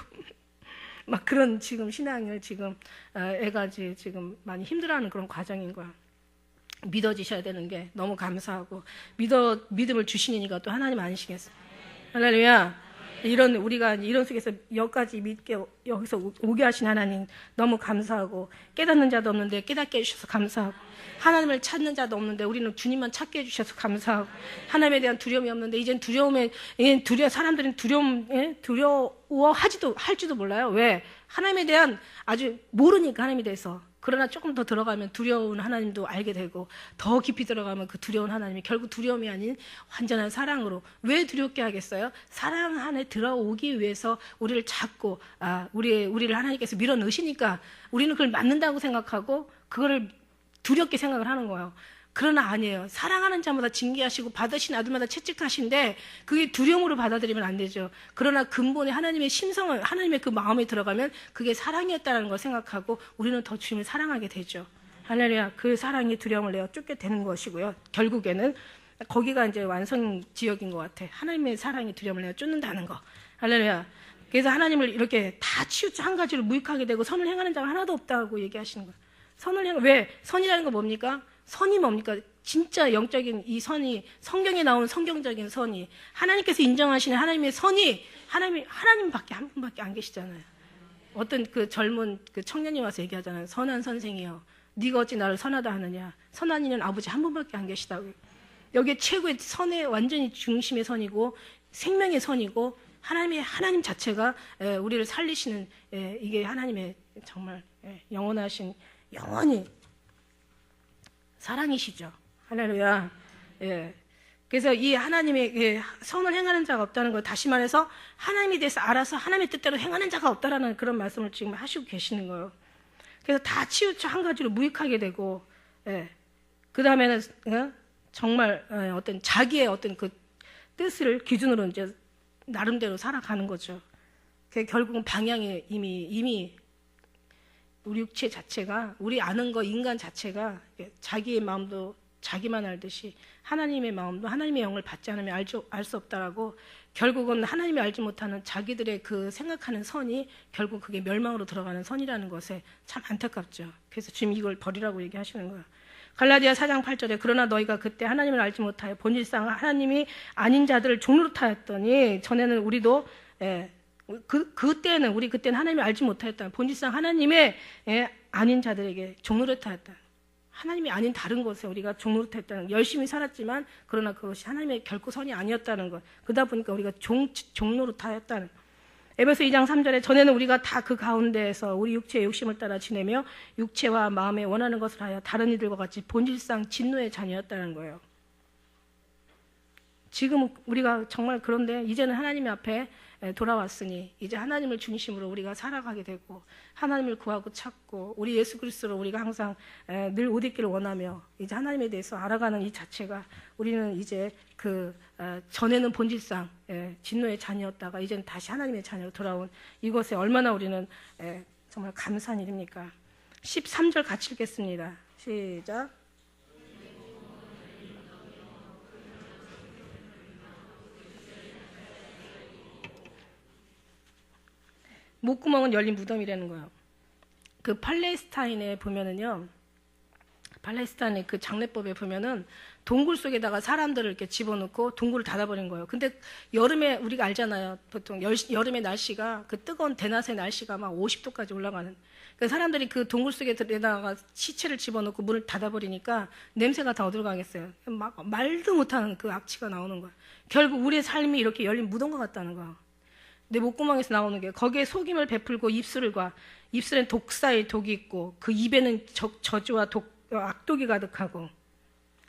막 그런 지금 신앙을 지금 애가 지금 많이 힘들어하는 그런 과정인 거야. 믿어지셔야 되는 게 너무 감사하고 믿음을 주시는 이가 또 하나님 아니시겠어요? 할렐루야. 우리가 이런 속에서 여기까지 믿게 여기서 오게 하신 하나님 너무 감사하고 깨닫는 자도 없는데 깨닫게 해주셔서 감사하고 하나님을 찾는 자도 없는데 우리는 주님만 찾게 해주셔서 감사하고 하나님에 대한 두려움이 없는데 이젠 사람들은 할지도 몰라요. 왜? 하나님에 대한 아주 모르니까 하나님에 대해서. 그러나 조금 더 들어가면 두려운 하나님도 알게 되고 더 깊이 들어가면 그 두려운 하나님이 결국 두려움이 아닌 완전한 사랑으로. 왜 두렵게 하겠어요? 사랑 안에 들어오기 위해서 우리를 잡고 우리를 하나님께서 밀어 넣으시니까 우리는 그걸 맞는다고 생각하고 그거를 두렵게 생각을 하는 거예요. 그러나 아니에요. 사랑하는 자마다 징계하시고 받으신 아들마다 채찍하신데 그게 두려움으로 받아들이면 안 되죠. 그러나 근본에 하나님의 심성을 하나님의 그 마음에 들어가면 그게 사랑이었다는 걸 생각하고 우리는 더 주님을 사랑하게 되죠. 할렐루야. 그 사랑이 두려움을 내어 쫓게 되는 것이고요. 결국에는 거기가 이제 완성 지역인 것 같아. 하나님의 사랑이 두려움을 내어 쫓는다는 거. 할렐루야. 그래서 하나님을 이렇게 다 치우쳐 한 가지로 무익하게 되고 선을 행하는 자가 하나도 없다고 얘기하시는 거예요. 왜? 선이라는 건 뭡니까? 선이 뭡니까? 진짜 영적인 이 선이 성경에 나오는 성경적인 선이 하나님께서 인정하시는 하나님의 선이 하나님밖에 한 분밖에 안 계시잖아요. 어떤 그 젊은 그 청년이 와서 얘기하잖아요. 선한 선생이여, 네가 어찌 나를 선하다 하느냐? 선한 이는 아버지 한 분밖에 안 계시다고. 여기에 최고의 선의 완전히 중심의 선이고 생명의 선이고 하나님 자체가 우리를 살리시는 이게 하나님의 정말 영원하신 영원히 사랑이시죠. 할렐루야. 예. 그래서 이 하나님의 선을 행하는 자가 없다는 거, 다시 말해서 하나님에 대해서 알아서 하나님의 뜻대로 행하는 자가 없다라는 그런 말씀을 지금 하시고 계시는 거예요. 그래서 다 치우쳐 한 가지로 무익하게 되고, 예. 그 다음에는 정말 어떤 자기의 어떤 그 뜻을 기준으로 이제 나름대로 살아가는 거죠. 결국은 방향이 이미 우리 육체 자체가, 우리 아는 거 인간 자체가 자기의 마음도 자기만 알듯이 하나님의 마음도 하나님의 영을 받지 않으면 알 수 없다라고, 결국은 하나님이 알지 못하는 자기들의 그 생각하는 선이 결국 그게 멸망으로 들어가는 선이라는 것에 참 안타깝죠. 그래서 지금 이걸 버리라고 얘기하시는 거예요. 갈라디아 4장 8절에 그러나 너희가 그때 하나님을 알지 못하여 본질상 하나님이 아닌 자들을 종노릇하였더니, 전에는 우리도 그때는 하나님을 알지 못하였다. 본질상 하나님의 아닌 자들에게 종노릇하였다. 하나님이 아닌 다른 것에 우리가 종노릇했다는, 열심히 살았지만 그러나 그것이 하나님의 결코 선이 아니었다는 것. 그러다 보니까 우리가 종노릇하였다는. 에베소 2장 3절에 전에는 우리가 다 그 가운데에서 우리 육체의 욕심을 따라 지내며 육체와 마음에 원하는 것을 하여 다른 이들과 같이 본질상 진노의 자녀였다는 거예요. 지금 우리가 정말 그런데 이제는 하나님 앞에 돌아왔으니 이제 하나님을 중심으로 우리가 살아가게 되고, 하나님을 구하고 찾고, 우리 예수 그리스도로 우리가 항상 늘 옷 입기를 원하며 이제 하나님에 대해서 알아가는 이 자체가, 우리는 이제 전에는 본질상 진노의 자녀였다가 이제는 다시 하나님의 자녀로 돌아온 이것에 얼마나 우리는 정말 감사한 일입니까? 13절 같이 읽겠습니다. 시작. 목구멍은 열린 무덤이라는 거예요. 그 팔레스타인에 보면은요, 팔레스타인의 그 장례법에 보면은 동굴 속에다가 사람들을 이렇게 집어넣고 동굴을 닫아버린 거예요. 근데 여름에 우리가 알잖아요. 보통 여름에 날씨가, 그 뜨거운 대낮의 날씨가 막 50도까지 올라가는. 그 사람들이 그 동굴 속에 들여다가 시체를 집어넣고 문을 닫아버리니까 냄새가 다 어디로 가겠어요. 막 말도 못하는 그 악취가 나오는 거예요. 결국 우리의 삶이 이렇게 열린 무덤과 같다는 거예요. 내 목구멍에서 나오는 게, 거기에 속임을 베풀고 입술엔 독사의 독이 있고 그 입에는 저주와 악독이 가득하고,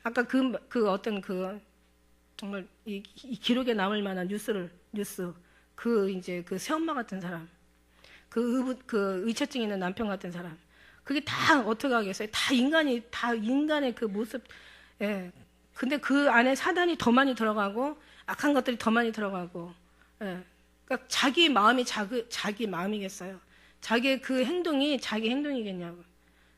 아까 어떤 정말 이 기록에 남을 만한 뉴스 이제 그 새엄마 같은 사람, 그 의처증 있는 남편 같은 사람, 그게 다 어떻게 하겠어요? 다 인간의 그 모습. 예. 근데 그 안에 사단이 더 많이 들어가고 악한 것들이 더 많이 들어가고. 예. 그러니까 자기 마음이 자기 마음이겠어요? 자기의 그 행동이 자기 행동이겠냐고.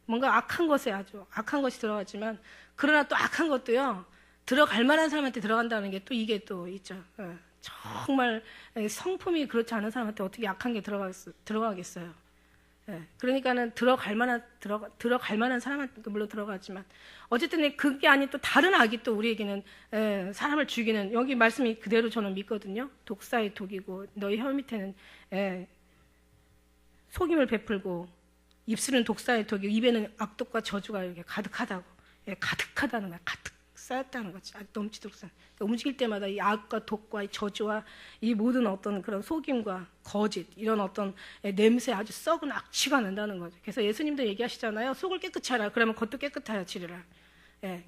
뭔가 악한 것에 아주 악한 것이 들어갔지만, 그러나 또 악한 것도요, 들어갈 만한 사람한테 들어간다는 게 또 이게 또 있죠. 정말 성품이 그렇지 않은 사람한테 어떻게 악한 게 들어가겠어요? 그러니까는 들어갈 만한 사람한테 물론 들어가지만, 어쨌든 그게 아닌 또 다른 악이 또 우리에게는 사람을 죽이는, 여기 말씀이 그대로 저는 믿거든요. 독사의 독이고 너희 혀 밑에는 속임을 베풀고 입술은 독사의 독이고 입에는 악독과 저주가 이렇게 가득하다고. 가득하다는 거야. 가득 쌓였다는 거지. 넘치도록 쌓여. 그러니까 움직일 때마다 이 악과 독과 이 저주와 이 모든 어떤 그런 속임과 거짓, 이런 어떤 냄새, 아주 썩은 악취가 난다는 거죠. 그래서 예수님도 얘기하시잖아요. 속을 깨끗이 하라. 그러면 겉도 깨끗하여 지리라.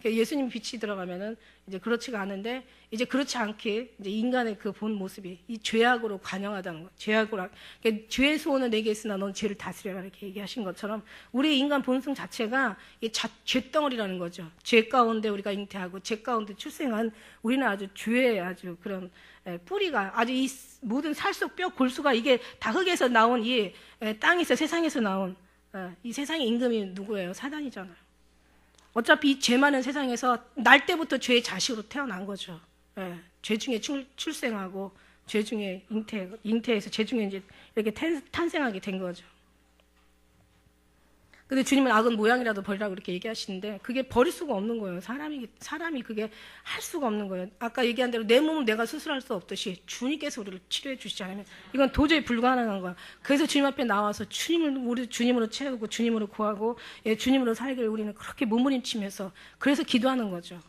예수님 빛이 들어가면은 이제 그렇지가 않은데, 이제 그렇지 않게 이제 인간의 그 본 모습이 이 죄악으로 관영하다는 거. 죄악으로, 그러니까 죄의 소원은 내게 있으나 넌 죄를 다스려라, 이렇게 얘기하신 것처럼 우리의 인간 본성 자체가 이 죄덩어리라는 거죠. 죄 가운데 우리가 잉태하고 죄 가운데 출생한 우리는 아주 죄의 아주 그런 뿌리가, 아주 이 모든 살속 뼈 골수가 이게 다 흙에서 나온 이 땅에서, 세상에서 나온 이 세상의 임금이 누구예요? 사단이잖아요. 어차피 이 죄 많은 세상에서 날 때부터 죄의 자식으로 태어난 거죠. 죄 중에 출생하고 죄 중에 잉태해서 죄 중에 이제 이렇게 탄생하게 된 거죠. 근데 주님은 악은 모양이라도 버리라고 이렇게 얘기하시는데, 그게 버릴 수가 없는 거예요. 사람이 그게 할 수가 없는 거예요. 아까 얘기한 대로 내 몸은 내가 수술할 수 없듯이 주님께서 우리를 치료해 주시지 않으면 이건 도저히 불가능한 거야. 그래서 주님 앞에 나와서 우리 주님으로 채우고 주님으로 구하고 주님으로 살기를 우리는 그렇게 몸부림치면서 그래서 기도하는 거죠.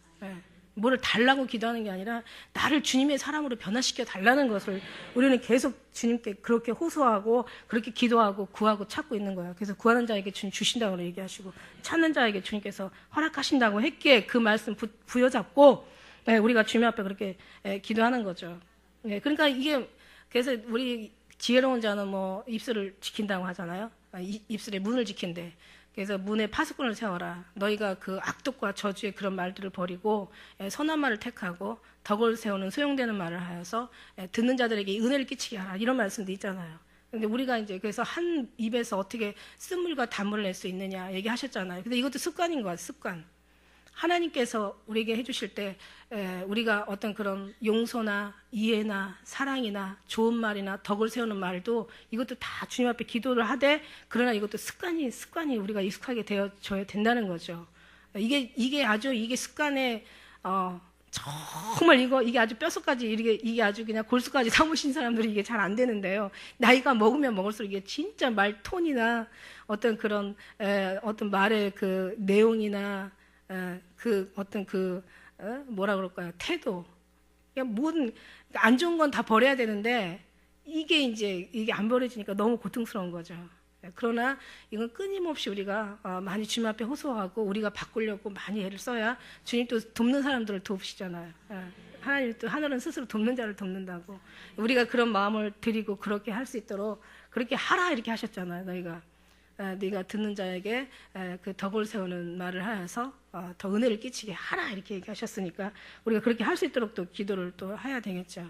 뭐를 달라고 기도하는 게 아니라 나를 주님의 사람으로 변화시켜 달라는 것을 우리는 계속 주님께 그렇게 호소하고 그렇게 기도하고 구하고 찾고 있는 거예요. 그래서 구하는 자에게 주님 주신다고 얘기하시고 찾는 자에게 주님께서 허락하신다고 했기에 그 말씀 부여잡고 우리가 주님 앞에 그렇게 기도하는 거죠. 그러니까 이게 그래서 우리 지혜로운 자는 뭐 입술을 지킨다고 하잖아요. 입술의 문을 지킨대. 그래서 문에 파수꾼을 세워라. 너희가 그 악독과 저주의 그런 말들을 버리고 선한 말을 택하고 덕을 세우는 소용되는 말을 하여서 듣는 자들에게 은혜를 끼치게 하라. 이런 말씀도 있잖아요. 근데 우리가 이제 그래서 한 입에서 어떻게 쓴물과 단물을 낼 수 있느냐 얘기하셨잖아요. 근데 이것도 습관인 것 같아요. 습관. 하나님께서 우리에게 해주실 때 우리가 어떤 그런 용서나 이해나 사랑이나 좋은 말이나 덕을 세우는 말도 이것도 다 주님 앞에 기도를 하되 그러나 이것도 습관이 우리가 익숙하게 되어져야 된다는 거죠. 이게 습관에 정말 이게 아주 뼛속까지 이게 아주 그냥 골수까지 삼으신 사람들이 이게 잘 안 되는데요. 나이가 먹으면 먹을수록 이게 진짜 말 톤이나 어떤 그런 어떤 말의 그 내용이나 뭐라 그럴까요? 태도. 그냥 모든, 안 좋은 건 다 버려야 되는데, 이게 안 버려지니까 너무 고통스러운 거죠. 그러나 이건 끊임없이 우리가 많이 주님 앞에 호소하고 우리가 바꾸려고 많이 애를 써야 주님 또 돕는 사람들을 도우시잖아요. 하나님 또 하늘은 스스로 돕는 자를 돕는다고. 우리가 그런 마음을 드리고 그렇게 할 수 있도록 그렇게 하라 이렇게 하셨잖아요. 네가 듣는 자에게 그 덕을 세우는 말을 하여서 더 은혜를 끼치게 하라 이렇게 얘기하셨으니까 우리가 그렇게 할 수 있도록 또 기도를 또 해야 되겠죠.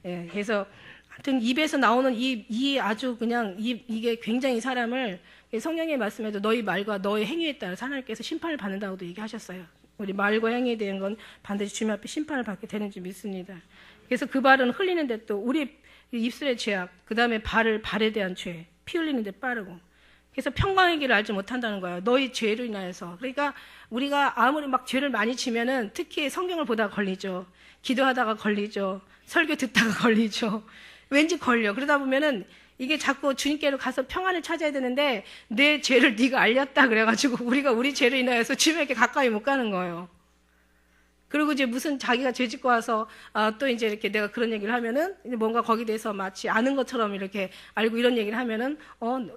그래서 하여튼 입에서 나오는 이 아주 그냥 이게 굉장히 사람을 성령의 말씀에도 너희 말과 너희 행위에 따라 하나님께서 심판을 받는다고도 얘기하셨어요. 우리 말과 행위에 대한 건 반드시 주님 앞에 심판을 받게 되는지 믿습니다. 그래서 그 발은 흘리는데 또 우리 입술의 죄악, 그 다음에 발에 대한 죄, 피 흘리는데 빠르고. 그래서 평강의 길을 알지 못한다는 거예요. 너희 죄로 인하여서. 그러니까 우리가 아무리 막 죄를 많이 지면은 특히 성경을 보다가 걸리죠. 기도하다가 걸리죠. 설교 듣다가 걸리죠. 왠지 걸려. 그러다 보면은 이게 자꾸 주님께로 가서 평안을 찾아야 되는데 내 죄를 네가 알렸다 그래가지고 우리가 우리 죄로 인하여서 주님에게 가까이 못 가는 거예요. 그리고 이제 무슨 자기가 죄 짓고 와서 또 이제 이렇게 내가 그런 얘기를 하면은 뭔가 거기에 대해서 마치 아는 것처럼 이렇게 알고 이런 얘기를 하면은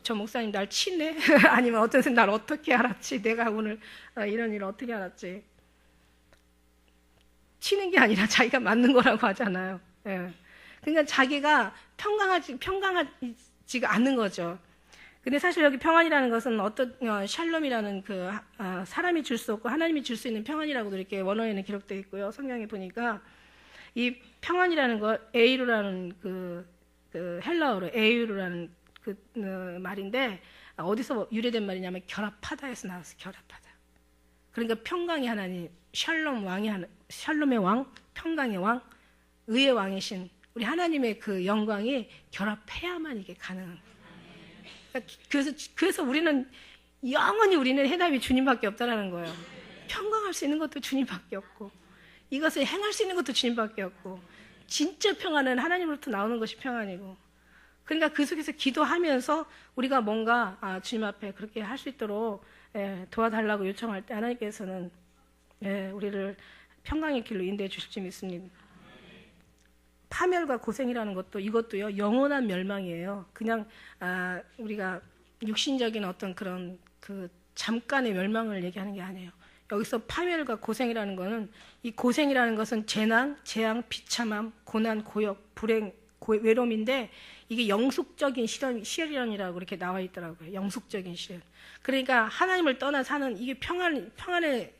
저 목사님 날 치네? 아니면 어떤 사람 날 어떻게 알았지? 내가 오늘 이런 일을 어떻게 알았지? 치는 게 아니라 자기가 맞는 거라고 하잖아요. 예. 그러니까 자기가 평강하지가 않는 거죠. 근데 사실 여기 평안이라는 것은 어떤 샬롬이라는 그 사람이 줄 수 없고 하나님이 줄 수 있는 평안이라고도 이렇게 원어에는 기록되어 있고요. 성경에 보니까 이 평안이라는 거 에이루라는 그 헬라어로 에이루라는 말인데 어디서 유래된 말이냐면 결합하다에서 나왔어요. 결합하다. 그러니까 평강의 하나님, 샬롬의 왕, 평강의 왕, 의의 왕이신 우리 하나님의 그 영광이 결합해야만 이게 가능한 거예요. 그래서 우리는 영원히 우리는 해답이 주님밖에 없다라는 거예요. 평강할 수 있는 것도 주님밖에 없고 이것을 행할 수 있는 것도 주님밖에 없고 진짜 평안은 하나님으로부터 나오는 것이 평안이고 그러니까 그 속에서 기도하면서 우리가 뭔가 주님 앞에 그렇게 할 수 있도록 도와달라고 요청할 때 하나님께서는 우리를 평강의 길로 인도해 주실지 믿습니다. 파멸과 고생이라는 것도 이것도요 영원한 멸망이에요. 그냥 우리가 육신적인 어떤 그런 그 잠깐의 멸망을 얘기하는 게 아니에요. 여기서 파멸과 고생이라는 거는 이 고생이라는 것은 재난, 재앙, 비참함, 고난, 고역, 불행, 외로움인데 이게 영속적인 시련이라고 이렇게 나와 있더라고요. 영속적인 시련. 그러니까 하나님을 떠나 사는 이게 평안의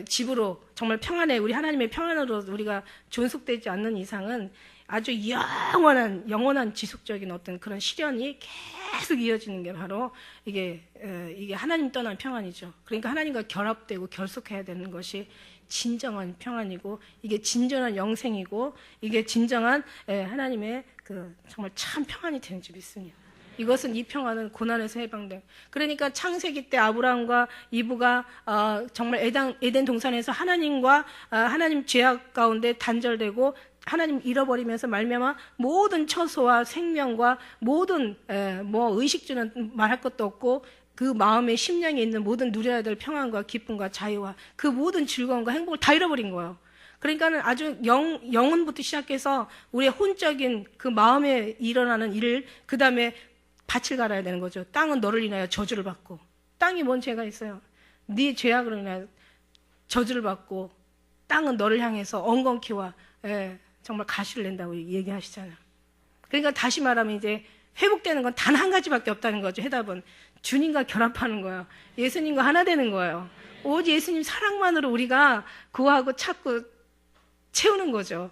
집으로 정말 평안에 우리 하나님의 평안으로 우리가 존속되지 않는 이상은 아주 영원한 지속적인 어떤 그런 시련이 계속 이어지는 게 바로 이게 하나님 떠난 평안이죠. 그러니까 하나님과 결합되고 결속해야 되는 것이 진정한 평안이고 이게 진정한 영생이고 이게 진정한 하나님의 그 정말 참 평안이 되는지 믿습니다. 이것은 이 평안은 고난에서 해방됨. 그러니까 창세기 때 아브라함과 이브가 정말 에덴 동산에서 하나님과 하나님 죄악 가운데 단절되고 하나님 잃어버리면서 말미암아 모든 처소와 생명과 모든 의식주는 말할 것도 없고 그 마음의 심령에 있는 모든 누려야 될 평안과 기쁨과 자유와 그 모든 즐거움과 행복을 다 잃어버린 거예요. 그러니까는 아주 영혼부터 시작해서 우리의 혼적인 그 마음에 일어나는 일, 그 다음에 밭을 갈아야 되는 거죠. 땅은 너를 인하여 저주를 받고. 땅이 뭔 죄가 있어요? 네 죄악으로 인하여 저주를 받고, 땅은 너를 향해서 엉겅퀴와 정말 가시를 낸다고 얘기하시잖아요. 그러니까 다시 말하면 이제 회복되는 건 단 한 가지밖에 없다는 거죠. 해답은 주님과 결합하는 거예요. 예수님과 하나 되는 거예요. 오직 예수님 사랑만으로 우리가 구하고 찾고 채우는 거죠.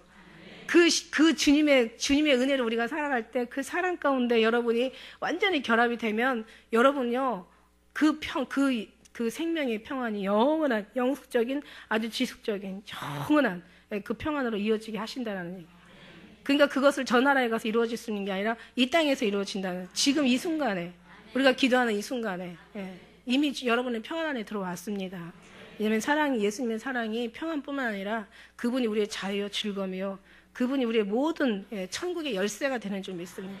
그 주님의 은혜를 우리가 살아갈 때 그 사랑 가운데 여러분이 완전히 결합이 되면 여러분요, 그 생명의 평안이 영원한, 영속적인, 아주 지속적인, 영원한 그 평안으로 이어지게 하신다는 얘기예요. 그러니까 그것을 저 나라에 가서 이루어질 수 있는 게 아니라 이 땅에서 이루어진다는, 지금 이 순간에, 우리가 기도하는 이 순간에 이미 여러분의 평안 안에 들어왔습니다. 왜냐하면 예수님의 사랑이 평안뿐만 아니라 그분이 우리의 자유요 즐거움이요, 그분이 우리의 모든 천국의 열쇠가 되는 줄 믿습니다.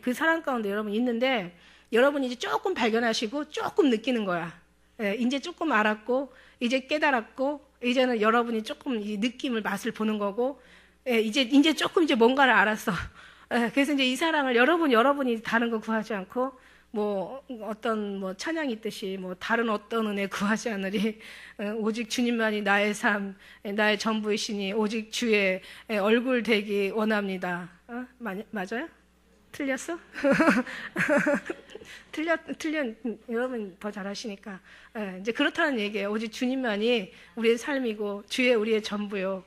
그 사랑 가운데 여러분 있는데, 여러분이 이제 조금 발견하시고 조금 느끼는 거야. 이제 조금 알았고, 이제 깨달았고, 이제는 여러분이 조금 이 느낌을, 맛을 보는 거고, 이제 조금 뭔가를 알았어. 그래서 이제 이 사랑을 여러분이 다른 거 구하지 않고, 어떤 찬양이 있듯이 다른 어떤 은혜 구하지 않으리, 오직 주님만이 나의 삶, 나의 전부이시니 오직 주의 얼굴 되기 원합니다. 맞아요? 틀렸어? 여러분 더 잘하시니까. 이제 그렇다는 얘기예요. 오직 주님만이 우리의 삶이고, 우리의 전부요.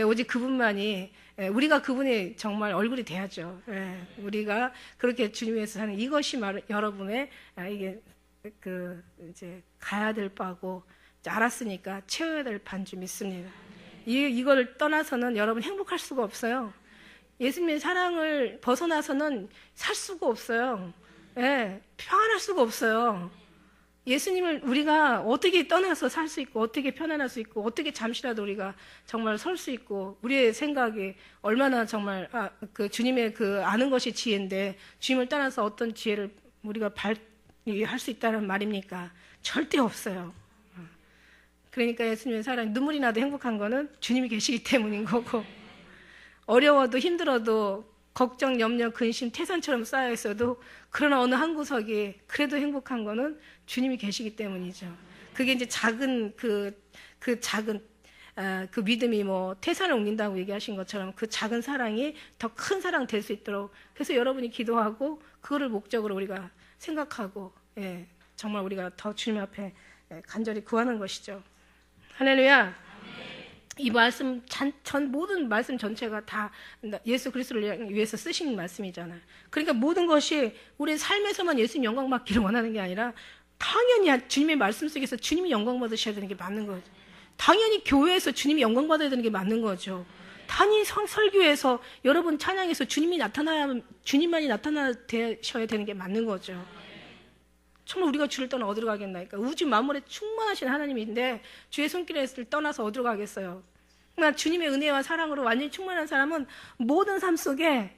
오직 그분만이, 우리가 그분의 정말 얼굴이 돼야죠. 우리가 그렇게 주님 위해서 사는 이것이 여러분의, 이게, 이제 가야 될 바고, 알았으니까 채워야 될 바인 줄 믿습니다. 이걸 떠나서는 여러분 행복할 수가 없어요. 예수님의 사랑을 벗어나서는 살 수가 없어요. 평안할 수가 없어요. 예수님을 우리가 어떻게 떠나서 살 수 있고, 어떻게 편안할 수 있고, 어떻게 잠시라도 우리가 정말 설 수 있고, 우리의 생각이 얼마나 정말 그 주님의 그 아는 것이 지혜인데, 주님을 떠나서 어떤 지혜를 우리가 할 수 있다는 말입니까? 절대 없어요. 그러니까 예수님의 사랑, 눈물이 나도 행복한 거는 주님이 계시기 때문인 거고, 어려워도 힘들어도 걱정, 염려, 근심, 태산처럼 쌓여 있어도, 그러나 어느 한 구석이 그래도 행복한 거는 주님이 계시기 때문이죠. 그게 이제 작은 그 믿음이 태산을 옮긴다고 얘기하신 것처럼 그 작은 사랑이 더 큰 사랑 될 수 있도록, 그래서 여러분이 기도하고 그거를 목적으로 우리가 생각하고, 정말 우리가 더 주님 앞에 간절히 구하는 것이죠. 할렐루야. 이 말씀 모든 말씀 전체가 다 예수 그리스도를 위해서 쓰신 말씀이잖아요. 그러니까 모든 것이 우리 삶에서만 예수님 영광 받기를 원하는 게 아니라, 당연히 주님의 말씀 속에서 주님이 영광 받으셔야 되는 게 맞는 거죠. 당연히 교회에서 주님이 영광 받아야 되는 게 맞는 거죠. 당연히 설교에서 여러분 찬양에서 주님만이 나타나셔야 되는 게 맞는 거죠. 정말 우리가 주를 떠나 어디로 가겠나니까. 우주 만물에 충만하신 하나님인데 주의 손길을 떠나서 어디로 가겠어요. 그러니까 주님의 은혜와 사랑으로 완전히 충만한 사람은 모든 삶 속에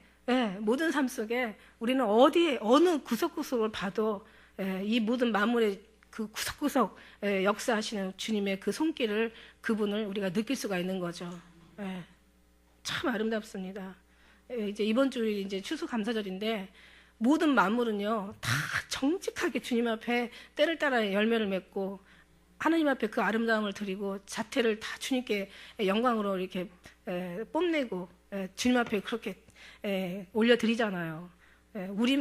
우리는 어느 구석구석을 봐도 이 모든 만물의 그 구석구석 역사하시는 주님의 그 손길을, 그분을 우리가 느낄 수가 있는 거죠. 참 아름답습니다. 이제 이번 주일이 이제 추수감사절인데, 모든 만물은요 다 정직하게 주님 앞에 때를 따라 열매를 맺고, 하나님 앞에 그 아름다움을 드리고, 자태를 다 주님께 영광으로 이렇게 뽐내고 주님 앞에 그렇게 올려드리잖아요. 우리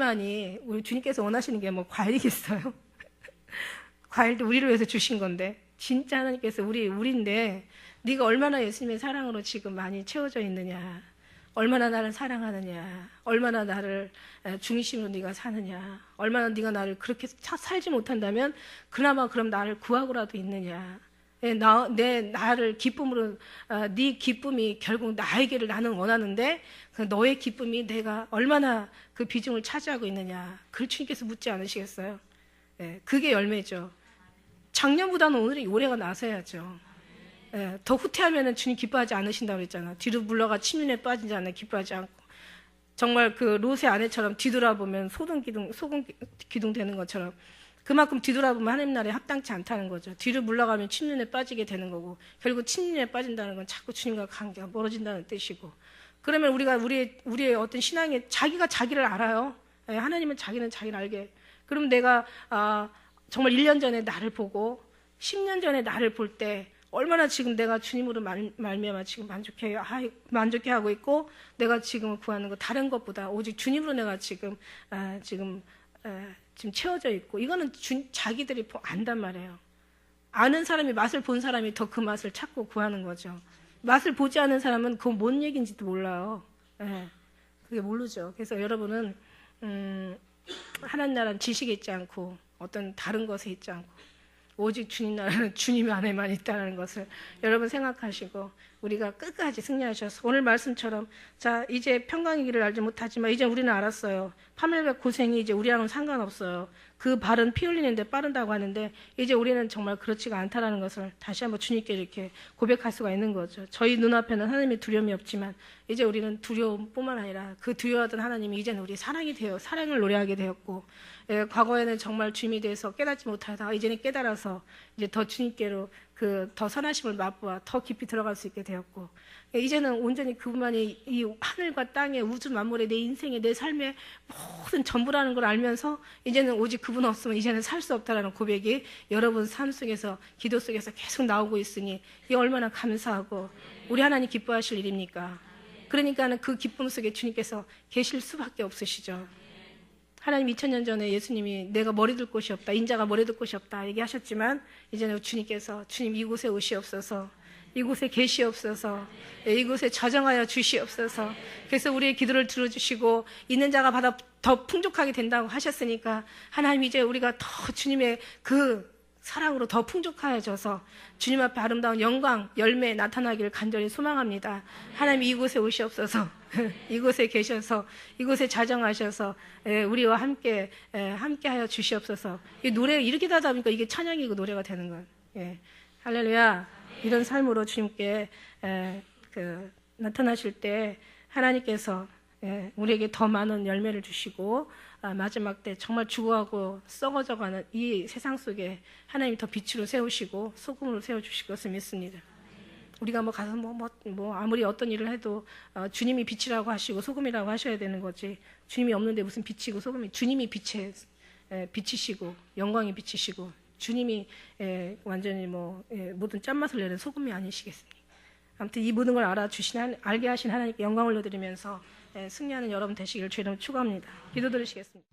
주님께서 원하시는 게 과일이겠어요? 과일도 우리를 위해서 주신 건데, 진짜 하나님께서 우리인데, 네가 얼마나 예수님의 사랑으로 지금 많이 채워져 있느냐, 얼마나 나를 사랑하느냐, 얼마나 나를 중심으로 네가 사느냐, 얼마나 네가 나를 그렇게 살지 못한다면 그나마 그럼 나를 구하고라도 있느냐, 나를 기쁨으로, 네 기쁨이 결국 나에게를 나는 원하는데 너의 기쁨이 내가 얼마나 그 비중을 차지하고 있느냐, 그걸 주님께서 묻지 않으시겠어요? 그게 열매죠. 작년보다는 올해가 나서야죠. 더 후퇴하면 주님 기뻐하지 않으신다고 그랬잖아. 뒤로 물러가 침륜에 빠지지 않아 기뻐하지 않고, 정말 그 롯의 아내처럼 뒤돌아보면 소금 기둥 되는 것처럼 그만큼 뒤돌아보면 하나님 나라에 합당치 않다는 거죠. 뒤로 물러가면 침륜에 빠지게 되는 거고, 결국 침륜에 빠진다는 건 자꾸 주님과 관계가 멀어진다는 뜻이고, 그러면 우리가 우리의 어떤 신앙에 자기가 자기를 알아요. 예, 하나님은 자기는 자기를 알게. 그럼 내가 정말 1년 전에 나를 보고 10년 전에 나를 볼 때 얼마나 지금 내가 주님으로 말미암아 지금 만족해하고 있고, 내가 지금 구하는 거 다른 것보다 오직 주님으로 내가 지금 채워져 있고, 이거는 자기들이 안단 말이에요. 아는 사람이, 맛을 본 사람이 더 그 맛을 찾고 구하는 거죠. 맛을 보지 않은 사람은 그건 뭔 얘기인지도 몰라요. 예, 그게 모르죠. 그래서 여러분은 하나님 나라는 지식에 있지 않고 어떤 다른 것에 있지 않고 오직 주님 나라는 주님 안에만 있다는 것을 여러분 생각하시고, 우리가 끝까지 승리하셔서 오늘 말씀처럼, 자, 이제 평강의 길을 알지 못하지만 이제 우리는 알았어요. 파멸과 고생이 이제 우리랑은 상관없어요. 그 발은 피 흘리는데 빠른다고 하는데, 이제 우리는 정말 그렇지가 않다라는 것을 다시 한번 주님께 이렇게 고백할 수가 있는 거죠. 저희 눈앞에는 하나님의 두려움이 없지만 이제 우리는 두려움뿐만 아니라 그 두려워하던 하나님이 이제는 우리 사랑이 되어 사랑을 노래하게 되었고, 과거에는 정말 주님에 대해서 깨닫지 못하다가 이제는 깨달아서 이제 더 주님께로 그 더 선하심을 맛보아 더 깊이 들어갈 수 있게 되었고, 이제는 온전히 그분만이 이 하늘과 땅의 우주 만물의 내 인생의 내 삶의 모든 전부라는 걸 알면서 이제는 오직 그분 없으면 이제는 살 수 없다라는 고백이 여러분 삶 속에서, 기도 속에서 계속 나오고 있으니 이 얼마나 감사하고 우리 하나님 기뻐하실 일입니까? 그러니까는 그 기쁨 속에 주님께서 계실 수밖에 없으시죠. 하나님 2000년 전에 예수님이 내가 머리 둘 곳이 없다, 인자가 머리 둘 곳이 없다 얘기하셨지만, 이제는 주님께서 주님 이곳에 오시옵소서, 이곳에 계시옵소서, 이곳에 저정하여 주시옵소서. 그래서 우리의 기도를 들어주시고 있는 자가 받아 더 풍족하게 된다고 하셨으니까, 하나님 이제 우리가 더 주님의 그 사랑으로 더 풍족하여져서 주님 앞에 아름다운 영광, 열매 나타나기를 간절히 소망합니다. 하나님 이곳에 오시옵소서. 이곳에 계셔서 이곳에 자정하셔서 우리와 함께하여 주시옵소서. 이 노래 이렇게 하다 보니까 이게 찬양이고 노래가 되는 거예요. 예. 할렐루야. 이런 삶으로 주님께 나타나실 때 하나님께서 우리에게 더 많은 열매를 주시고, 마지막 때 정말 죽어가고 썩어져가는 이 세상 속에 하나님이 더 빛으로 세우시고 소금으로 세워주실 것을 믿습니다. 우리가 가서 아무리 어떤 일을 해도 주님이 빛이라고 하시고 소금이라고 하셔야 되는 거지, 주님이 없는데 무슨 빛이고 소금이, 주님이 빛이시고 영광이 빛이시고 주님이 완전히 모든 짠맛을 내는 소금이 아니시겠습니까? 아무튼 이 모든 걸 알게 하신 하나님께 영광을 올려드리면서 승리하는 여러분 되시기를 주의 이름으로 축원합니다. 기도드리시겠습니다.